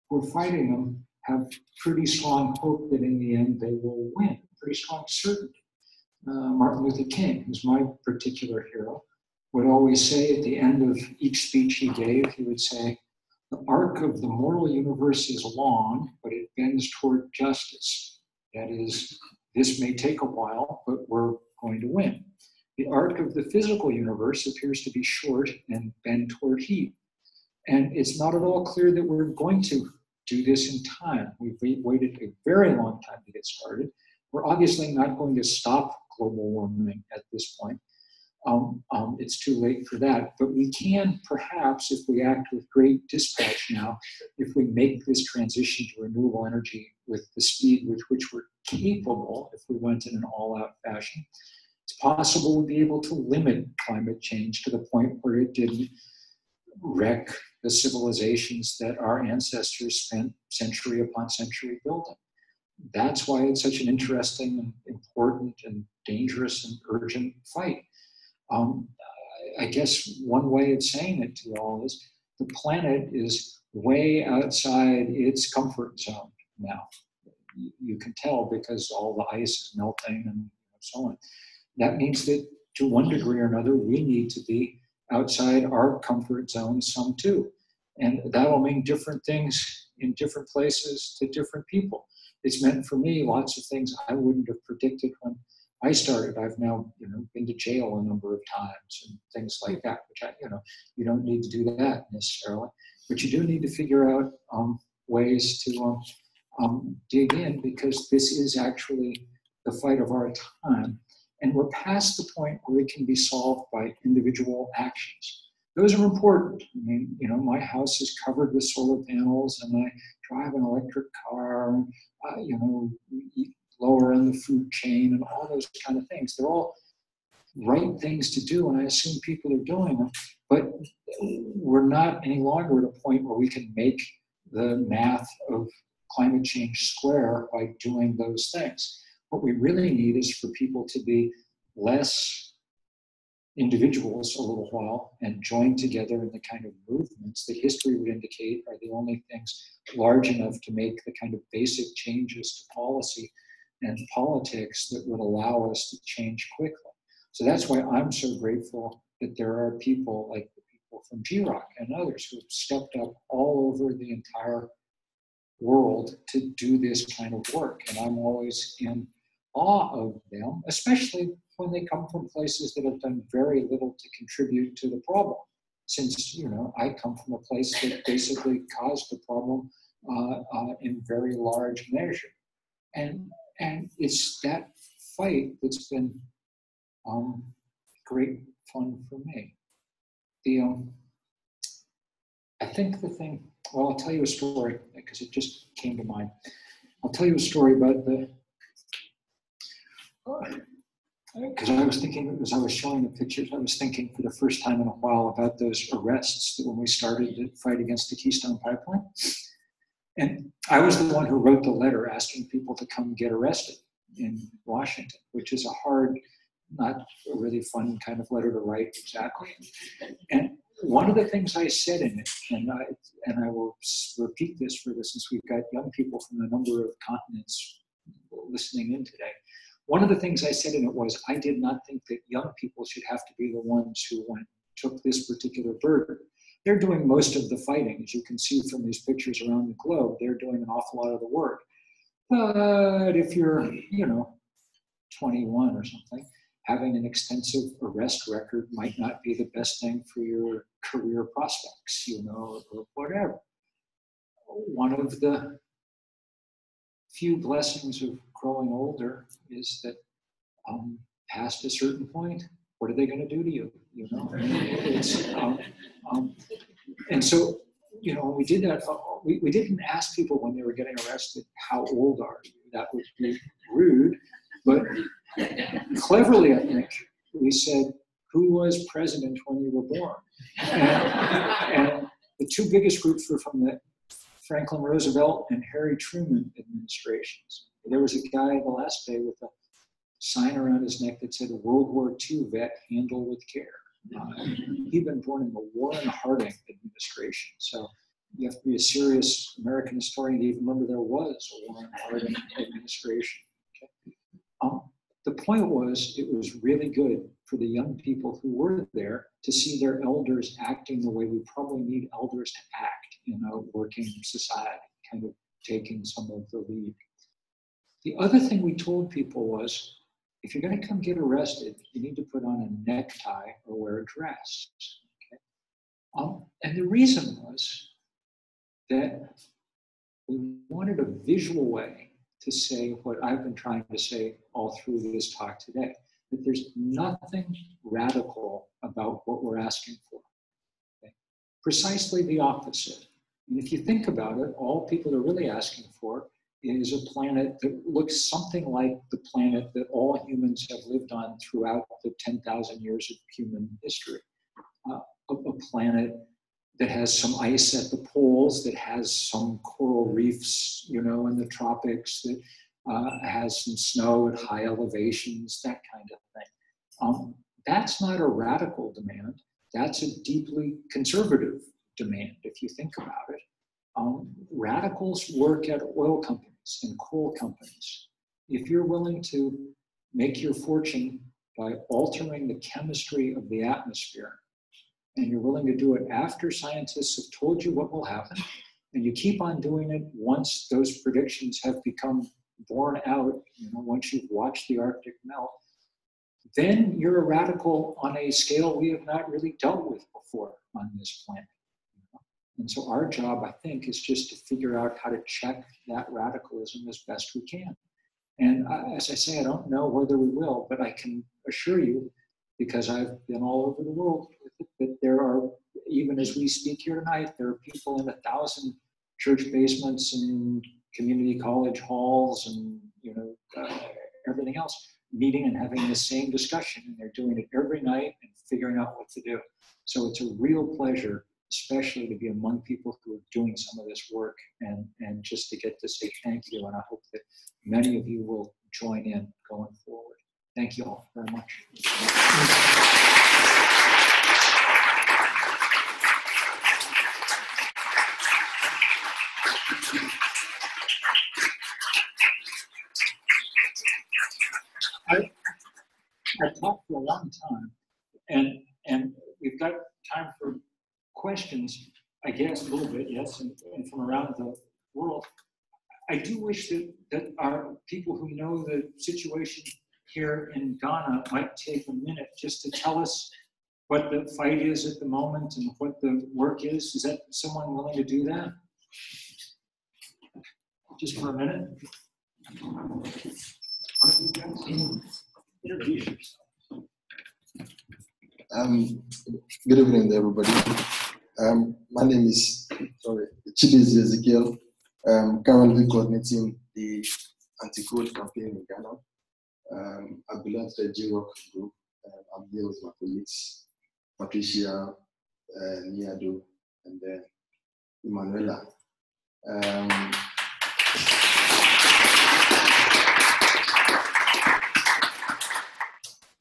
who are fighting them have pretty strong hope that in the end they will win, pretty strong certainty. Martin Luther King, who's my particular hero, would always say at the end of each speech he gave, he would say, "The arc of the moral universe is long, but it bends toward justice. That is, this may take a while, but we're going to win. The arc of the physical universe appears to be short and bend toward heat. And it's not at all clear that we're going to do this in time. We've waited a very long time to get started. We're obviously not going to stop global warming at this point. It's too late for that, but we can perhaps, if we act with great dispatch now, if we make this transition to renewable energy with the speed with which we're capable, if we went in an all-out fashion, it's possible we'll be able to limit climate change to the point where it didn't wreck the civilizations that our ancestors spent century upon century building. That's why it's such an interesting and important and dangerous and urgent fight. I guess one way of saying it to you all is the planet is way outside its comfort zone now. You can tell because all the ice is melting and so on. That means that to one degree or another, we need to be outside our comfort zone some too. And that'll mean different things in different places to different people. It's meant for me lots of things I wouldn't have predicted when I started. I've now, been to jail a number of times and things like that, which you don't need to do that necessarily, but you do need to figure out ways to dig in, because this is actually the fight of our time. And we're past the point where it can be solved by individual actions. Those are important. I mean, my house is covered with solar panels, and I drive an electric car, eat lower on the food chain, and all those kind of things. They're all right things to do, and I assume people are doing them. But we're not any longer at a point where we can make the math of climate change square by doing those things. What we really need is for people to be less individuals a little while and join together in the kind of movements that history would indicate are the only things large enough to make the kind of basic changes to policy and politics that would allow us to change quickly. So that's why I'm so grateful that there are people like the people from GROC and others who have stepped up all over the entire world to do this kind of work. And I'm always in awe of them, especially when they come from places that have done very little to contribute to the problem. Since, I come from a place that basically caused the problem in very large measure. And it's that fight that's been great fun for me. I think the thing, I'll tell you a story because it just came to mind. I'll tell you a story about because I was thinking, as I was showing the pictures, I was thinking for the first time in a while about those arrests that when we started to fight against the Keystone Pipeline. And I was the one who wrote the letter asking people to come get arrested in Washington, which is a hard, not a really fun kind of letter to write exactly. And one of the things I said in it, and I will repeat this since we've got young people from a number of continents listening in today. One of the things I said in it was, I did not think that young people should have to be the ones who took this particular burden. They're doing most of the fighting, as you can see from these pictures around the globe. They're doing an awful lot of the work. But if you're, 21 or something, having an extensive arrest record might not be the best thing for your career prospects, or whatever. One of the few blessings of growing older is that past a certain point, what are they going to do to you? It's, and so, when we did that, we didn't ask people when they were getting arrested, how old are you? That would be rude. But cleverly, I think, we said, who was president when you were born? And the two biggest groups were from the Franklin Roosevelt and Harry Truman administrations. There was a guy the last day with a sign around his neck that said, World War II vet, handle with care. He'd been born in the Warren Harding administration. So you have to be a serious American historian to even remember there was a Warren Harding administration. Okay? The point was, it was really good for the young people who were there to see their elders acting the way we probably need elders to act in a working society, kind of taking some of the lead. The other thing we told people was, if you're going to come get arrested, you need to put on a necktie or wear a dress. Okay? And the reason was that we wanted a visual way to say what I've been trying to say all through this talk today, that there's nothing radical about what we're asking for. Okay? Precisely the opposite. And if you think about it, all people are really asking for is a planet that looks something like the planet that all humans have lived on throughout the 10,000 years of human history. A planet that has some ice at the poles, that has some coral reefs, in the tropics, that has some snow at high elevations, that kind of thing. That's not a radical demand. That's a deeply conservative demand, if you think about it. radicals work at oil companies and coal companies. If you're willing to make your fortune by altering the chemistry of the atmosphere, and you're willing to do it after scientists have told you what will happen, and you keep on doing it once those predictions have become borne out, once you've watched the Arctic melt, then you're a radical on a scale we have not really dealt with before on this planet. And so our job, I think, is just to figure out how to check that radicalism as best we can. And as I say, I don't know whether we will, but I can assure you, because I've been all over the world with it, that there are, even as we speak here tonight, there are people in 1,000 church basements and community college halls and everything else, meeting and having the same discussion. And they're doing it every night and figuring out what to do. So it's a real pleasure, especially to be among people who are doing some of this work, and just to get to say thank you. And I hope that many of you will join in going forward. Thank you all very much. I talked for a long time, and we've got time for questions, I guess, a little bit, yes, and from around the world. I do wish that our people who know the situation here in Ghana might take a minute just to tell us what the fight is at the moment and what the work is. Is that someone willing to do that? Just for a minute. Introduce yourself. Good evening, everybody. My name is Chidizi Ezekiel. Currently coordinating the anti-coal campaign in Ghana. I belong to the J-Rock group. I'm here with my colleagues, Patricia, Niado, and then Emanuela.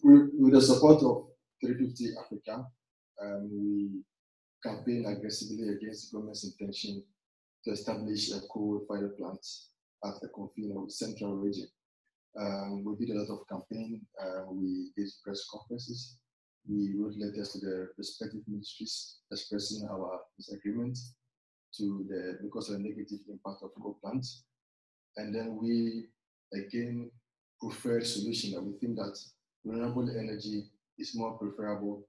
With the support of 350 Africa, we campaign aggressively against the government's intention to establish a coal-fired plant at the Confino Central region. We did a lot of campaign. We did press conferences. We wrote letters to the respective ministries expressing our disagreement because of the negative impact of coal plants. And then we again preferred solution that we think that renewable energy is more preferable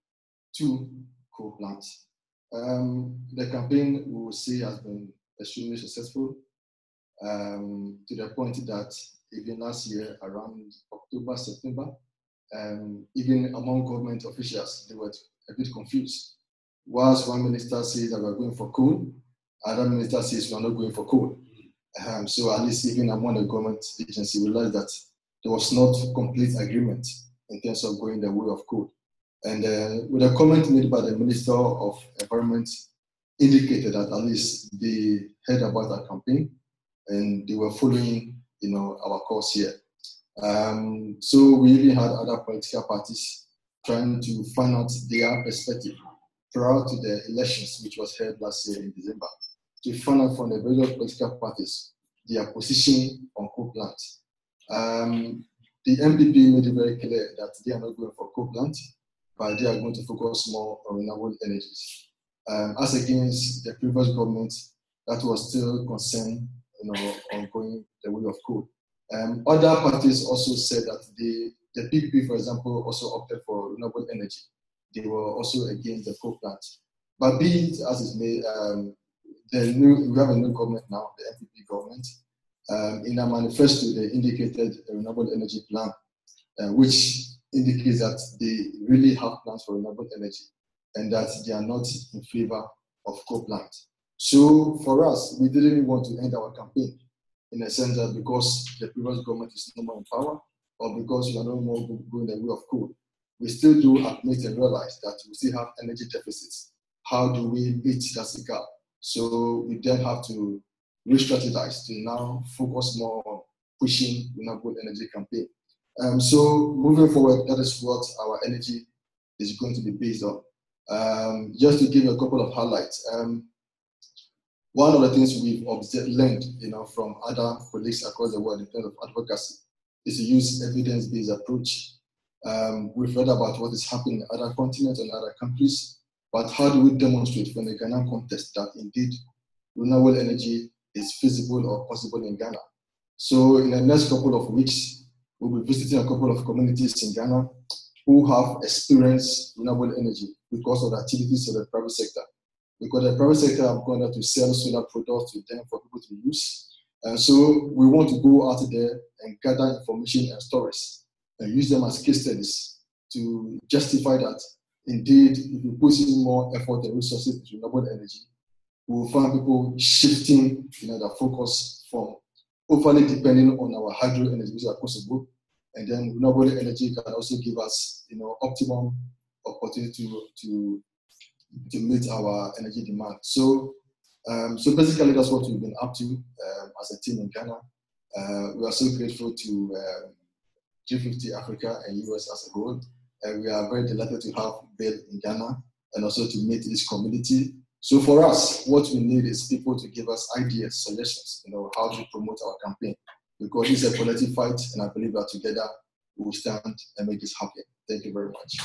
to coal plants. The campaign, we will say, has been extremely successful to the point that even last year, around October, September, even among government officials, they were a bit confused. Whilst one minister says that we're going for coal, another minister says we're not going for coal. So at least even among the government agency, we realized that there was not complete agreement in terms of going the way of coal. And with a comment made by the Minister of Environment, indicated that at least they heard about our campaign and they were following, our course here. So we even had other political parties trying to find out their perspective prior to the elections, which was held last year in December, to find out from the various political parties their position on coal plants. The MPP made it very clear that they are not going for coal plants, but they are going to focus more on renewable energies. As against the previous government that was still concerned, on going the way of coal. Other parties also said that the PPP, for example, also opted for renewable energy. They were also against the coal plant. But be it as it may, we have a new government now, the MPP government. In our manifesto, they indicated a renewable energy plan, which indicates that they really have plans for renewable energy and that they are not in favor of coal plants. So for us, we didn't want to end our campaign in a sense that because the previous government is no more in power or because we are no more going the way of coal. We still do admit and realize that we still have energy deficits. How do we beat that gap? So we then have to re-strategize to now focus more on pushing renewable energy campaign. So moving forward, that is what our energy is going to be based on. Just to give you a couple of highlights. One of the things we've learned, from other colleagues across the world in terms of advocacy is to use evidence-based approach. We've read about what is happening in other continents and other countries, but how do we demonstrate from the Ghana context that indeed renewable energy is feasible or possible in Ghana? So in the next couple of weeks, we'll be visiting a couple of communities in Ghana who have experienced renewable energy because of the activities of the private sector. Because the private sector have gone out to sell solar products to them for people to use. And so we want to go out there and gather information and stories and use them as case studies to justify that indeed, if we put in more effort and resources into renewable energy, we will find people shifting their focus from overly depending on our hydro energy, which is possible, and then renewable energy can also give us optimum opportunity to meet our energy demand. So basically that's what we've been up to as a team in Ghana. We are so grateful to G50 Africa and US as a whole. We are very delighted to have Bill in Ghana and also to meet this community. So for us, what we need is people to give us ideas, suggestions, how to promote our campaign. Because it's a collective fight, and I believe that together we will stand and make this happen. Thank you very much.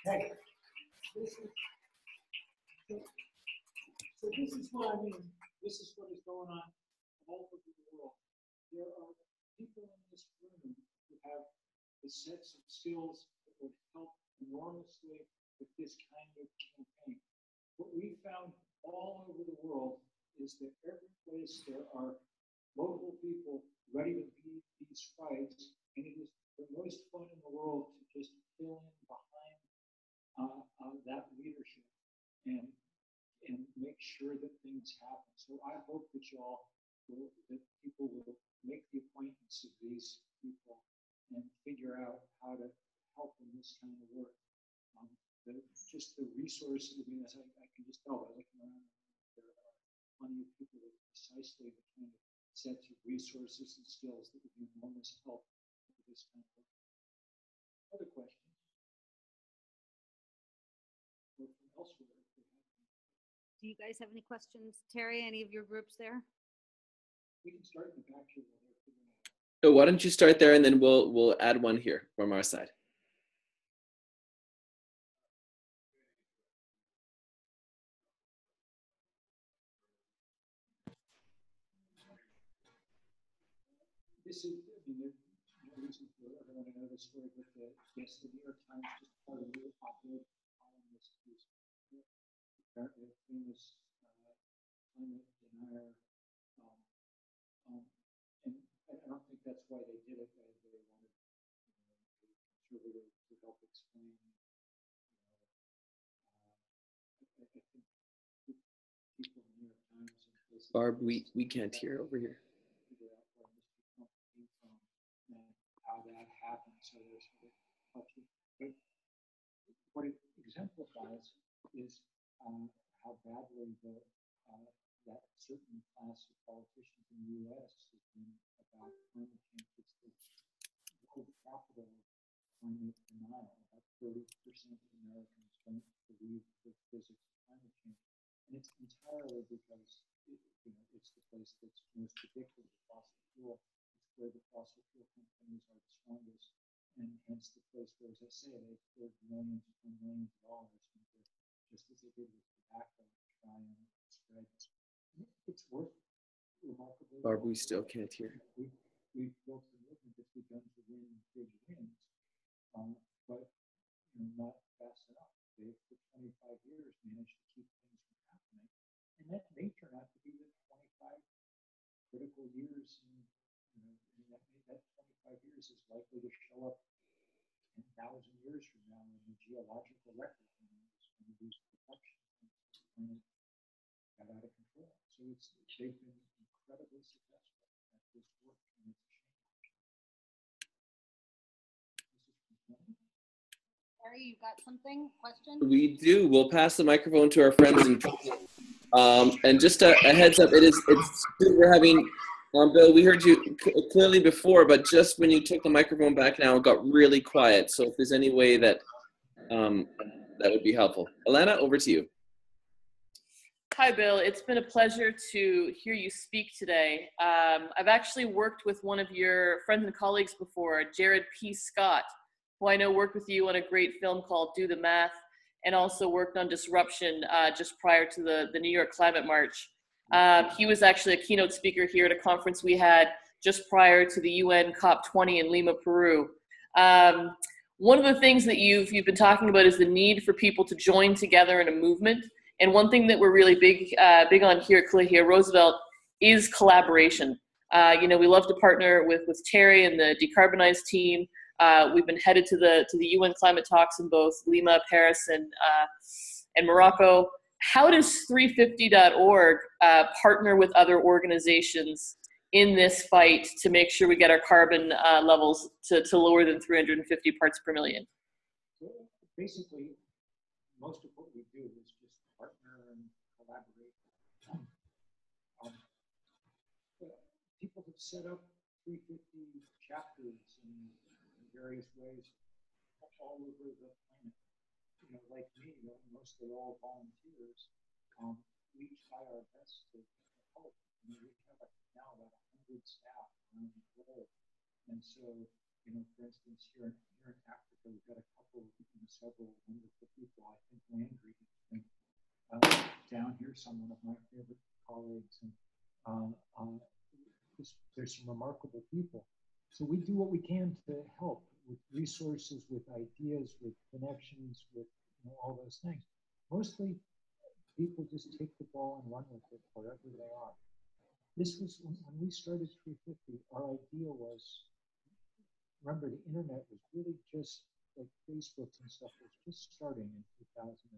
Hey, so this is what I mean. This is what is going on all over the world. There are people in this room who have the sets of skills that would help enormously with this kind of campaign. What we found all over the world is that every place there are local people ready to lead these fights, and it is the most fun in the world to just fill in behind that leadership and make sure that things happen. So I hope that that people will make the appointments of these people and figure out how to help in this kind of work. Just the resources, as I can just tell by looking around, there are plenty of people with precisely the kind of sets of resources and skills that would be enormous help for this kind of work. Other questions? Or from elsewhere? Do you guys have any questions, Terry? Any of your groups there? We can start in the back here. So why don't you start there, and then we'll add one here from our side. This is, no reason for everyone to know this story, but the New York Times just called a really popular columnist who's apparently a famous climate denier. And I don't think that's why they did it. They wanted a conservative to help explain. I think people in the New York Times and places. Barb, we can't hear over here. Figure out where Mr. Trump came from and how that happened. So they're sort of touchy. But what it exemplifies is how badly that certain class of politicians in the U.S. has been about climate change. It's the world capital of climate denial. About 30% of Americans don't believe the physics of climate change. And it's entirely because it's the place that's most addicted to fossil fuel. It's where the fossil fuel companies are the strongest. And hence the place where, as I say, they've poured millions and millions of dollars into, just as they did with tobacco, to try and spread. It's worth remarkably. Barb, we still can't hear. We've built a movement that's begun to win big wins, but not fast enough. They've, for 25 years, managed to keep things from happening. And that may turn out to be the 25 critical years. And that 25 years is likely to show up 10,000 years from now in the geological record. When these protections got out of control. So they've been incredibly successful at this work, and it's a shame. Terry, you got something? Question? We do. We'll pass the microphone to our friends in prison. And just a heads up, we're having Bill, we heard you clearly before, but just when you took the microphone back now, it got really quiet. So if there's any way that that would be helpful. Alana, over to you. Hi, Bill. It's been a pleasure to hear you speak today. I've actually worked with one of your friends and colleagues before, Jared P. Scott, who I know worked with you on a great film called Do the Math, and also worked on Disruption just prior to the New York Climate March. He was actually a keynote speaker here at a conference we had just prior to the UN COP20 in Lima, Peru. One of the things that you've been talking about is the need for people to join together in a movement. And one thing that we're really big on here at Colegio Roosevelt is collaboration. We love to partner with Terry and the Decarbonize team. We've been headed to the UN climate talks in both Lima, Paris, and Morocco. How does 350.org partner with other organizations in this fight to make sure we get our carbon levels to lower than 350 parts per million? So basically, most of what we do is just partner and collaborate. People have set up 350 chapters in various ways all over the planet. Like me, mostly all volunteers. We try our best to help. We have now about 100 staff around the globe, and so for instance, here in Africa, we've got a couple, several wonderful people. I think Landry down here, one of my favorite colleagues, and there's some remarkable people. So we do what we can to help with resources, with ideas, with connections, with all those things. Mostly, people just take the ball and run with it wherever they are. This was when we started 350. Our idea was, remember, the internet was really just like Facebook and stuff was just starting in 2009.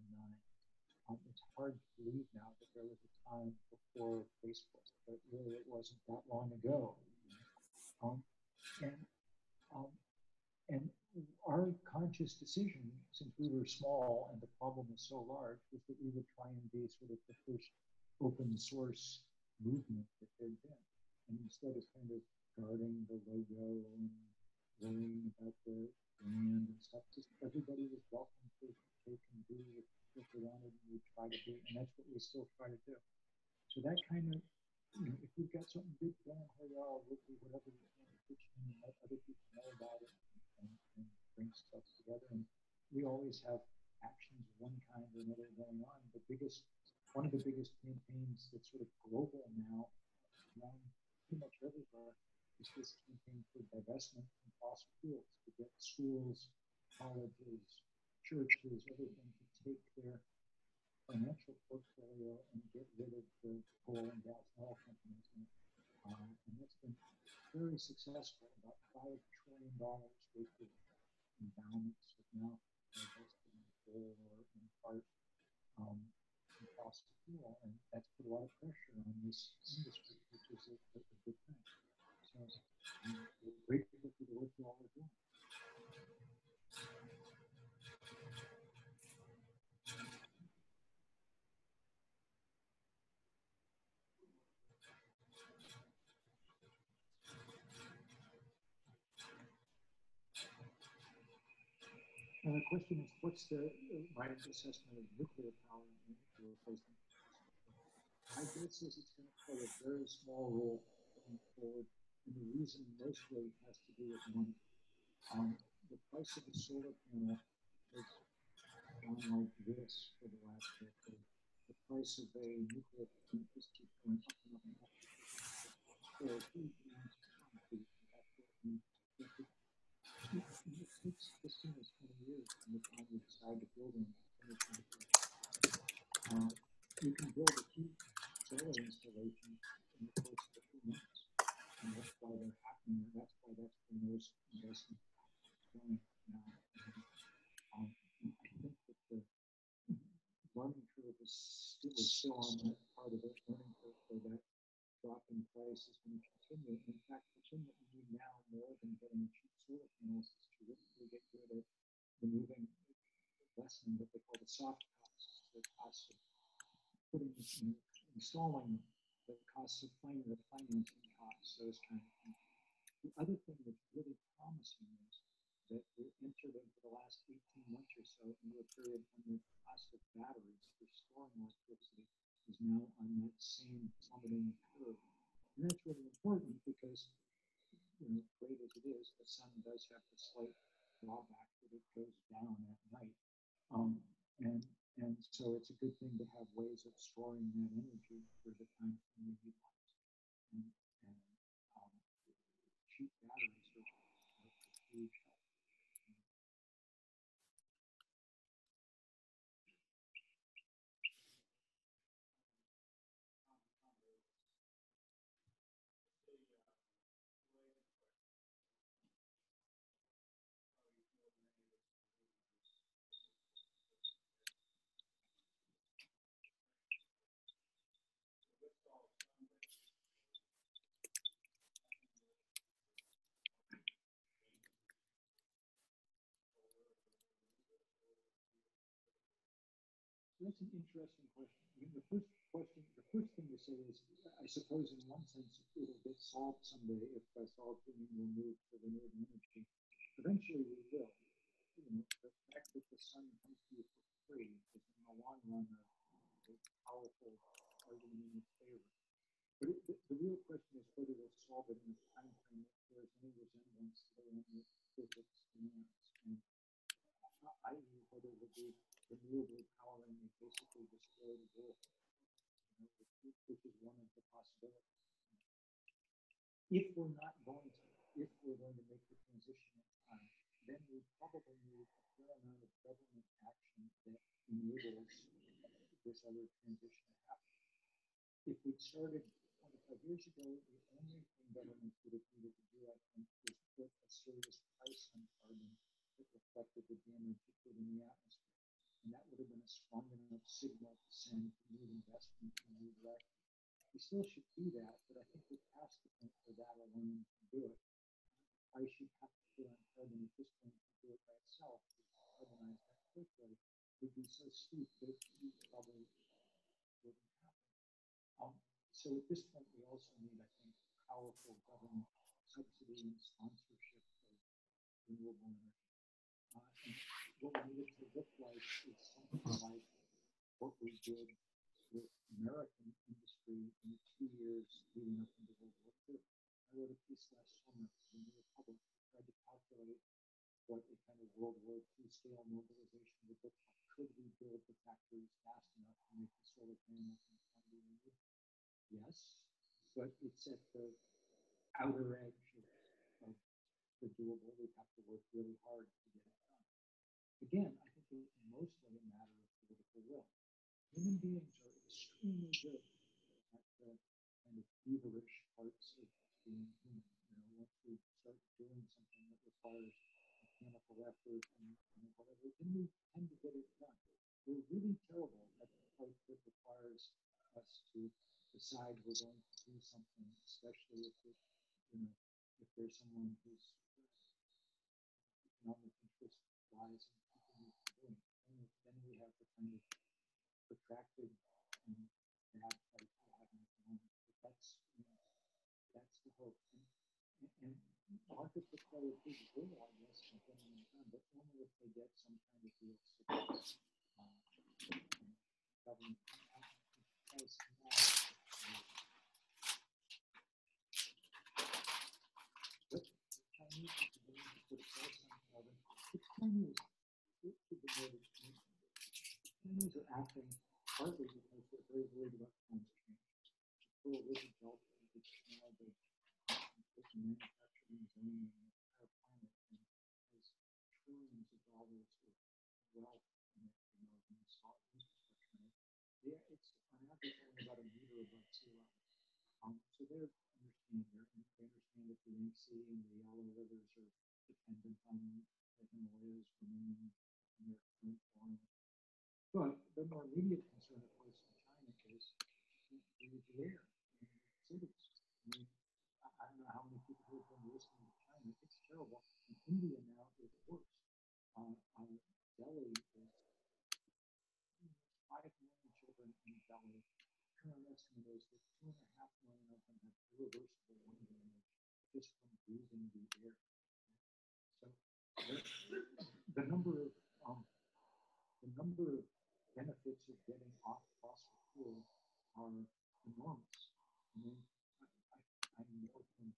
It's hard to believe now that there was a time before Facebook, but really it wasn't that long ago. And our conscious decision, since we were small and the problem was so large, was that we would try and be sort of the first open source movement that there'd been. And instead of kind of guarding the logo and worrying about the brand and stuff, just everybody was welcome to take and do what they wanted, and we try to do, and that's what we still try to do. So that kind of, if we've got something good going, we'll do whatever we can to pitch in and let other people know about it and bring stuff together. And we always have actions of one kind or another going on. One of the biggest campaigns that's sort of global now, around pretty much everywhere, is this campaign for divestment from fossil fuels, to get schools, colleges, churches, everything to take their financial portfolio and get rid of the coal and gas and oil companies. And that's been very successful. About $5 trillion worth of endowments have now invested in coal or in part in fossil fuel, and that's put a lot of pressure on this industry, which is a good thing. So we're grateful for the work you all are doing. And the question is, what's my assessment of nuclear power and nuclear replacement? My guess is it's going to play a very small role going forward, and the reason mostly has to do with money. The price of a solar panel has gone like this for the last decade. The price of a nuclear plant just keeps going up and up and up. So a huge amount of concrete it takes 15 or 20 years from the time you decide to build one to finish it. You can build a huge solar installation in the course of a few months, and that's why they're happening. That's why that's the most investment going now. I think that the learning curve is still on that part of it. Learning curve for that drop in price is going to continue. In fact, the thing that we need now more than getting cheap solar panels is to really get good at removing less than what they call the soft costs, the cost of installing, the costs of the financing costs, also into a period when the cost of batteries for storing electricity is now on that same plummeting curve. And that's really important because, great as it is, the sun does have the slight drawback that it goes down at night. And so it's a good thing to have ways of storing that energy for the times when we need it. And cheap batteries are a huge help. That's an interesting question. I mean, the first thing to say is, I suppose in one sense it'll get solved someday if by solved we'll move to renewable energy. Eventually we will. The fact that the sun comes to you for free is in the long run a powerful argument in its favor. But the real question is whether we'll solve it in a time frame that bears any resemblance to the one that physics demands. And i.e., whether it will be renewably powering a basically destroyed world, which is one of the possibilities. If we're going to make the transition in time, then we probably need a fair amount of government action that enables this other transition to happen. If we'd started 25 years ago, the only thing governments would have needed to do, I think, was put a serious price on carbon that reflected the damage it did in the atmosphere. And that would have been a strong enough signal to send new investment in a new direction. We still should do that, but I think we're past the point where that alone can do it. I should have to put on carbon at this point to do it by itself, to carbonize that quickly, would be so steep that you probably wouldn't happen. So at this point, we also need, I think, powerful government subsidy and sponsorship of renewable energy. And what we need it to look like is something like what we did with American industry in the 2 years leading up into World War II. I wrote a piece last summer in the Republic that tried to calculate what a kind of World War II scale mobilization would look like. Could we build the factories fast enough to make the solar panels and quantity we need? Yes, but it's at the outer edge of the doable. We have to work really hard to get it done. Again, I think it's mostly a matter of political will. Human beings are extremely good at the kind of feverish parts of being human. Once we start doing something that requires mechanical effort and whatever, then we tend to get it done. We're really terrible at the part that requires us to decide we're going to do something, especially if there's someone whose economic interest lies in keeping it doing. Then we have the kind of protracted and bad fight we have in the moment. But that's the hope. And markets will play a big role, I guess, in getting it done, but only if they get some kind of real support. Government has what the Chinese are doing to put a price on carbon. The Chinese are acting partly because they're very worried about climate change. The Coral River Delta is now the manufacturing zone in the entire planet and has trillions of dollars of wealth in it, and installed infrastructure in it. It's on average only about a meter above sea level. So they're understanding there, and they understand that the Yangtze and the Yellow rivers are dependent on the Himalayas remaining in their current form. But the more immediate concern, of course, in China is breathe the air in cities. I don't know how many people who have been listening to China. It's terrible. In India now, it's worse. Delhi is 5 million children in Delhi. Current estimate is that 2.5 million of them have irreversible lung damage just from breathing the air. So the number of number of benefits of getting off fossil fuel are enormous. I mean, I know from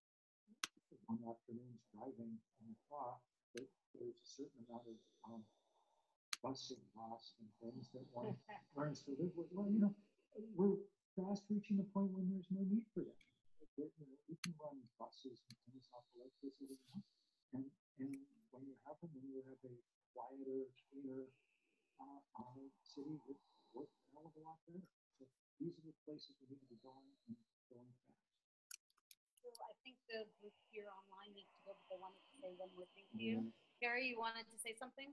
one afternoon's driving in the car that there's a certain amount of bus exhaust and things that one learns to live with. Well, you know, we're fast reaching the point when there's no need for that. You know, we can run buses and things off electricity now. And when you have them, then you have a quieter, cleaner city that works a hell of a lot better. So these are the places we need to be going and going fast. So I think the group here online needs to go, but they wanted to say one more thing to you. Carrie, you wanted to say something?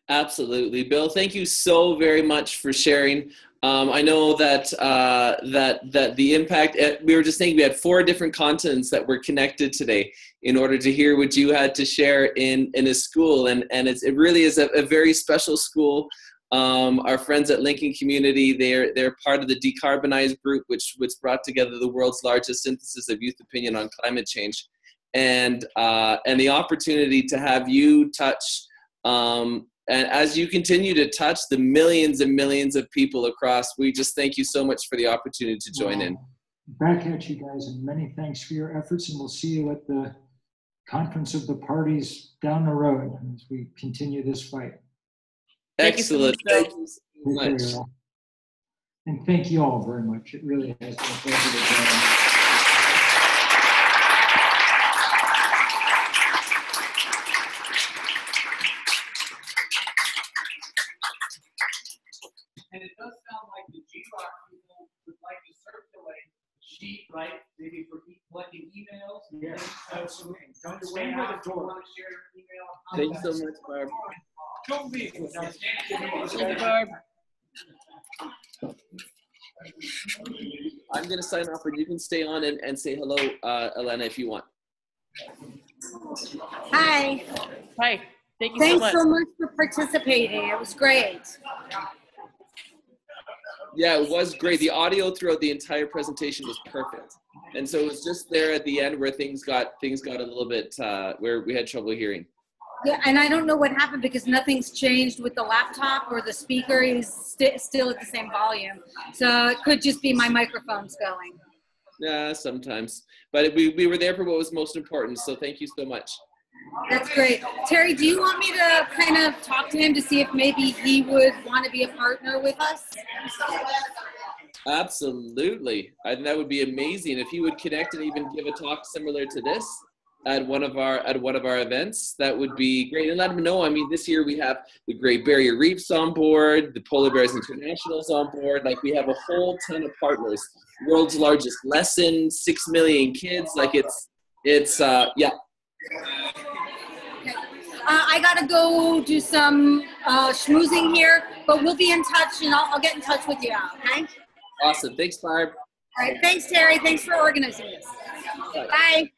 Absolutely, Bill. Thank you so very much for sharing. I know that that the impact. We were just saying we had 4 different continents that were connected today in order to hear what you had to share in a school, and it really is a very special school. Our friends at Lincoln Community, they're part of the Decarbonize group, which brought together the world's largest synthesis of youth opinion on climate change, and the opportunity to have you touch. And as you continue to touch the millions and millions of people across, we just thank you so much for the opportunity to join in. Back at you guys, and many thanks for your efforts, and we'll see you at the Conference of the Parties down the road as we continue this fight. Excellent. Thank you so much. And thank you all very much. It really has been a pleasure to join. And it does sound like the GROC people would like to circulate the sheet, right? Maybe for collecting emails. Yes, absolutely. Don't Stand wait by at the the door. door. Want to share your email? Thanks so much, Barb. Don't leave without Thank standing. you, Barb. I'm going to sign off, and you can stay on and say hello, Elena, if you want. Hi. Hi. Thank you Thanks so much. so much for participating. It was great. Yeah, it was great. The audio throughout the entire presentation was perfect. And so it was just there at the end where things got a little bit, where we had trouble hearing. Yeah, and I don't know what happened because nothing's changed with the laptop or the speaker is still at the same volume. So it could just be my microphone's going. Yeah, sometimes. But we were there for what was most important, so thank you so much. That's great. Terry, do you want me to kind of talk to him to see if maybe he would want to be a partner with us? Absolutely. And that would be amazing if he would connect and even give a talk similar to this at one of our events. That would be great. And let him know, I mean, this year we have the Great Barrier Reefs on board, the Polar Bears International's on board. Like, we have a whole ton of partners. World's largest lesson, 6 million kids. Like, it's yeah. I gotta go do some schmoozing here, but we'll be in touch, and I'll get in touch with you, okay? Awesome. Thanks, Barb. All right. Thanks, Terry. Thanks for organizing this. Bye.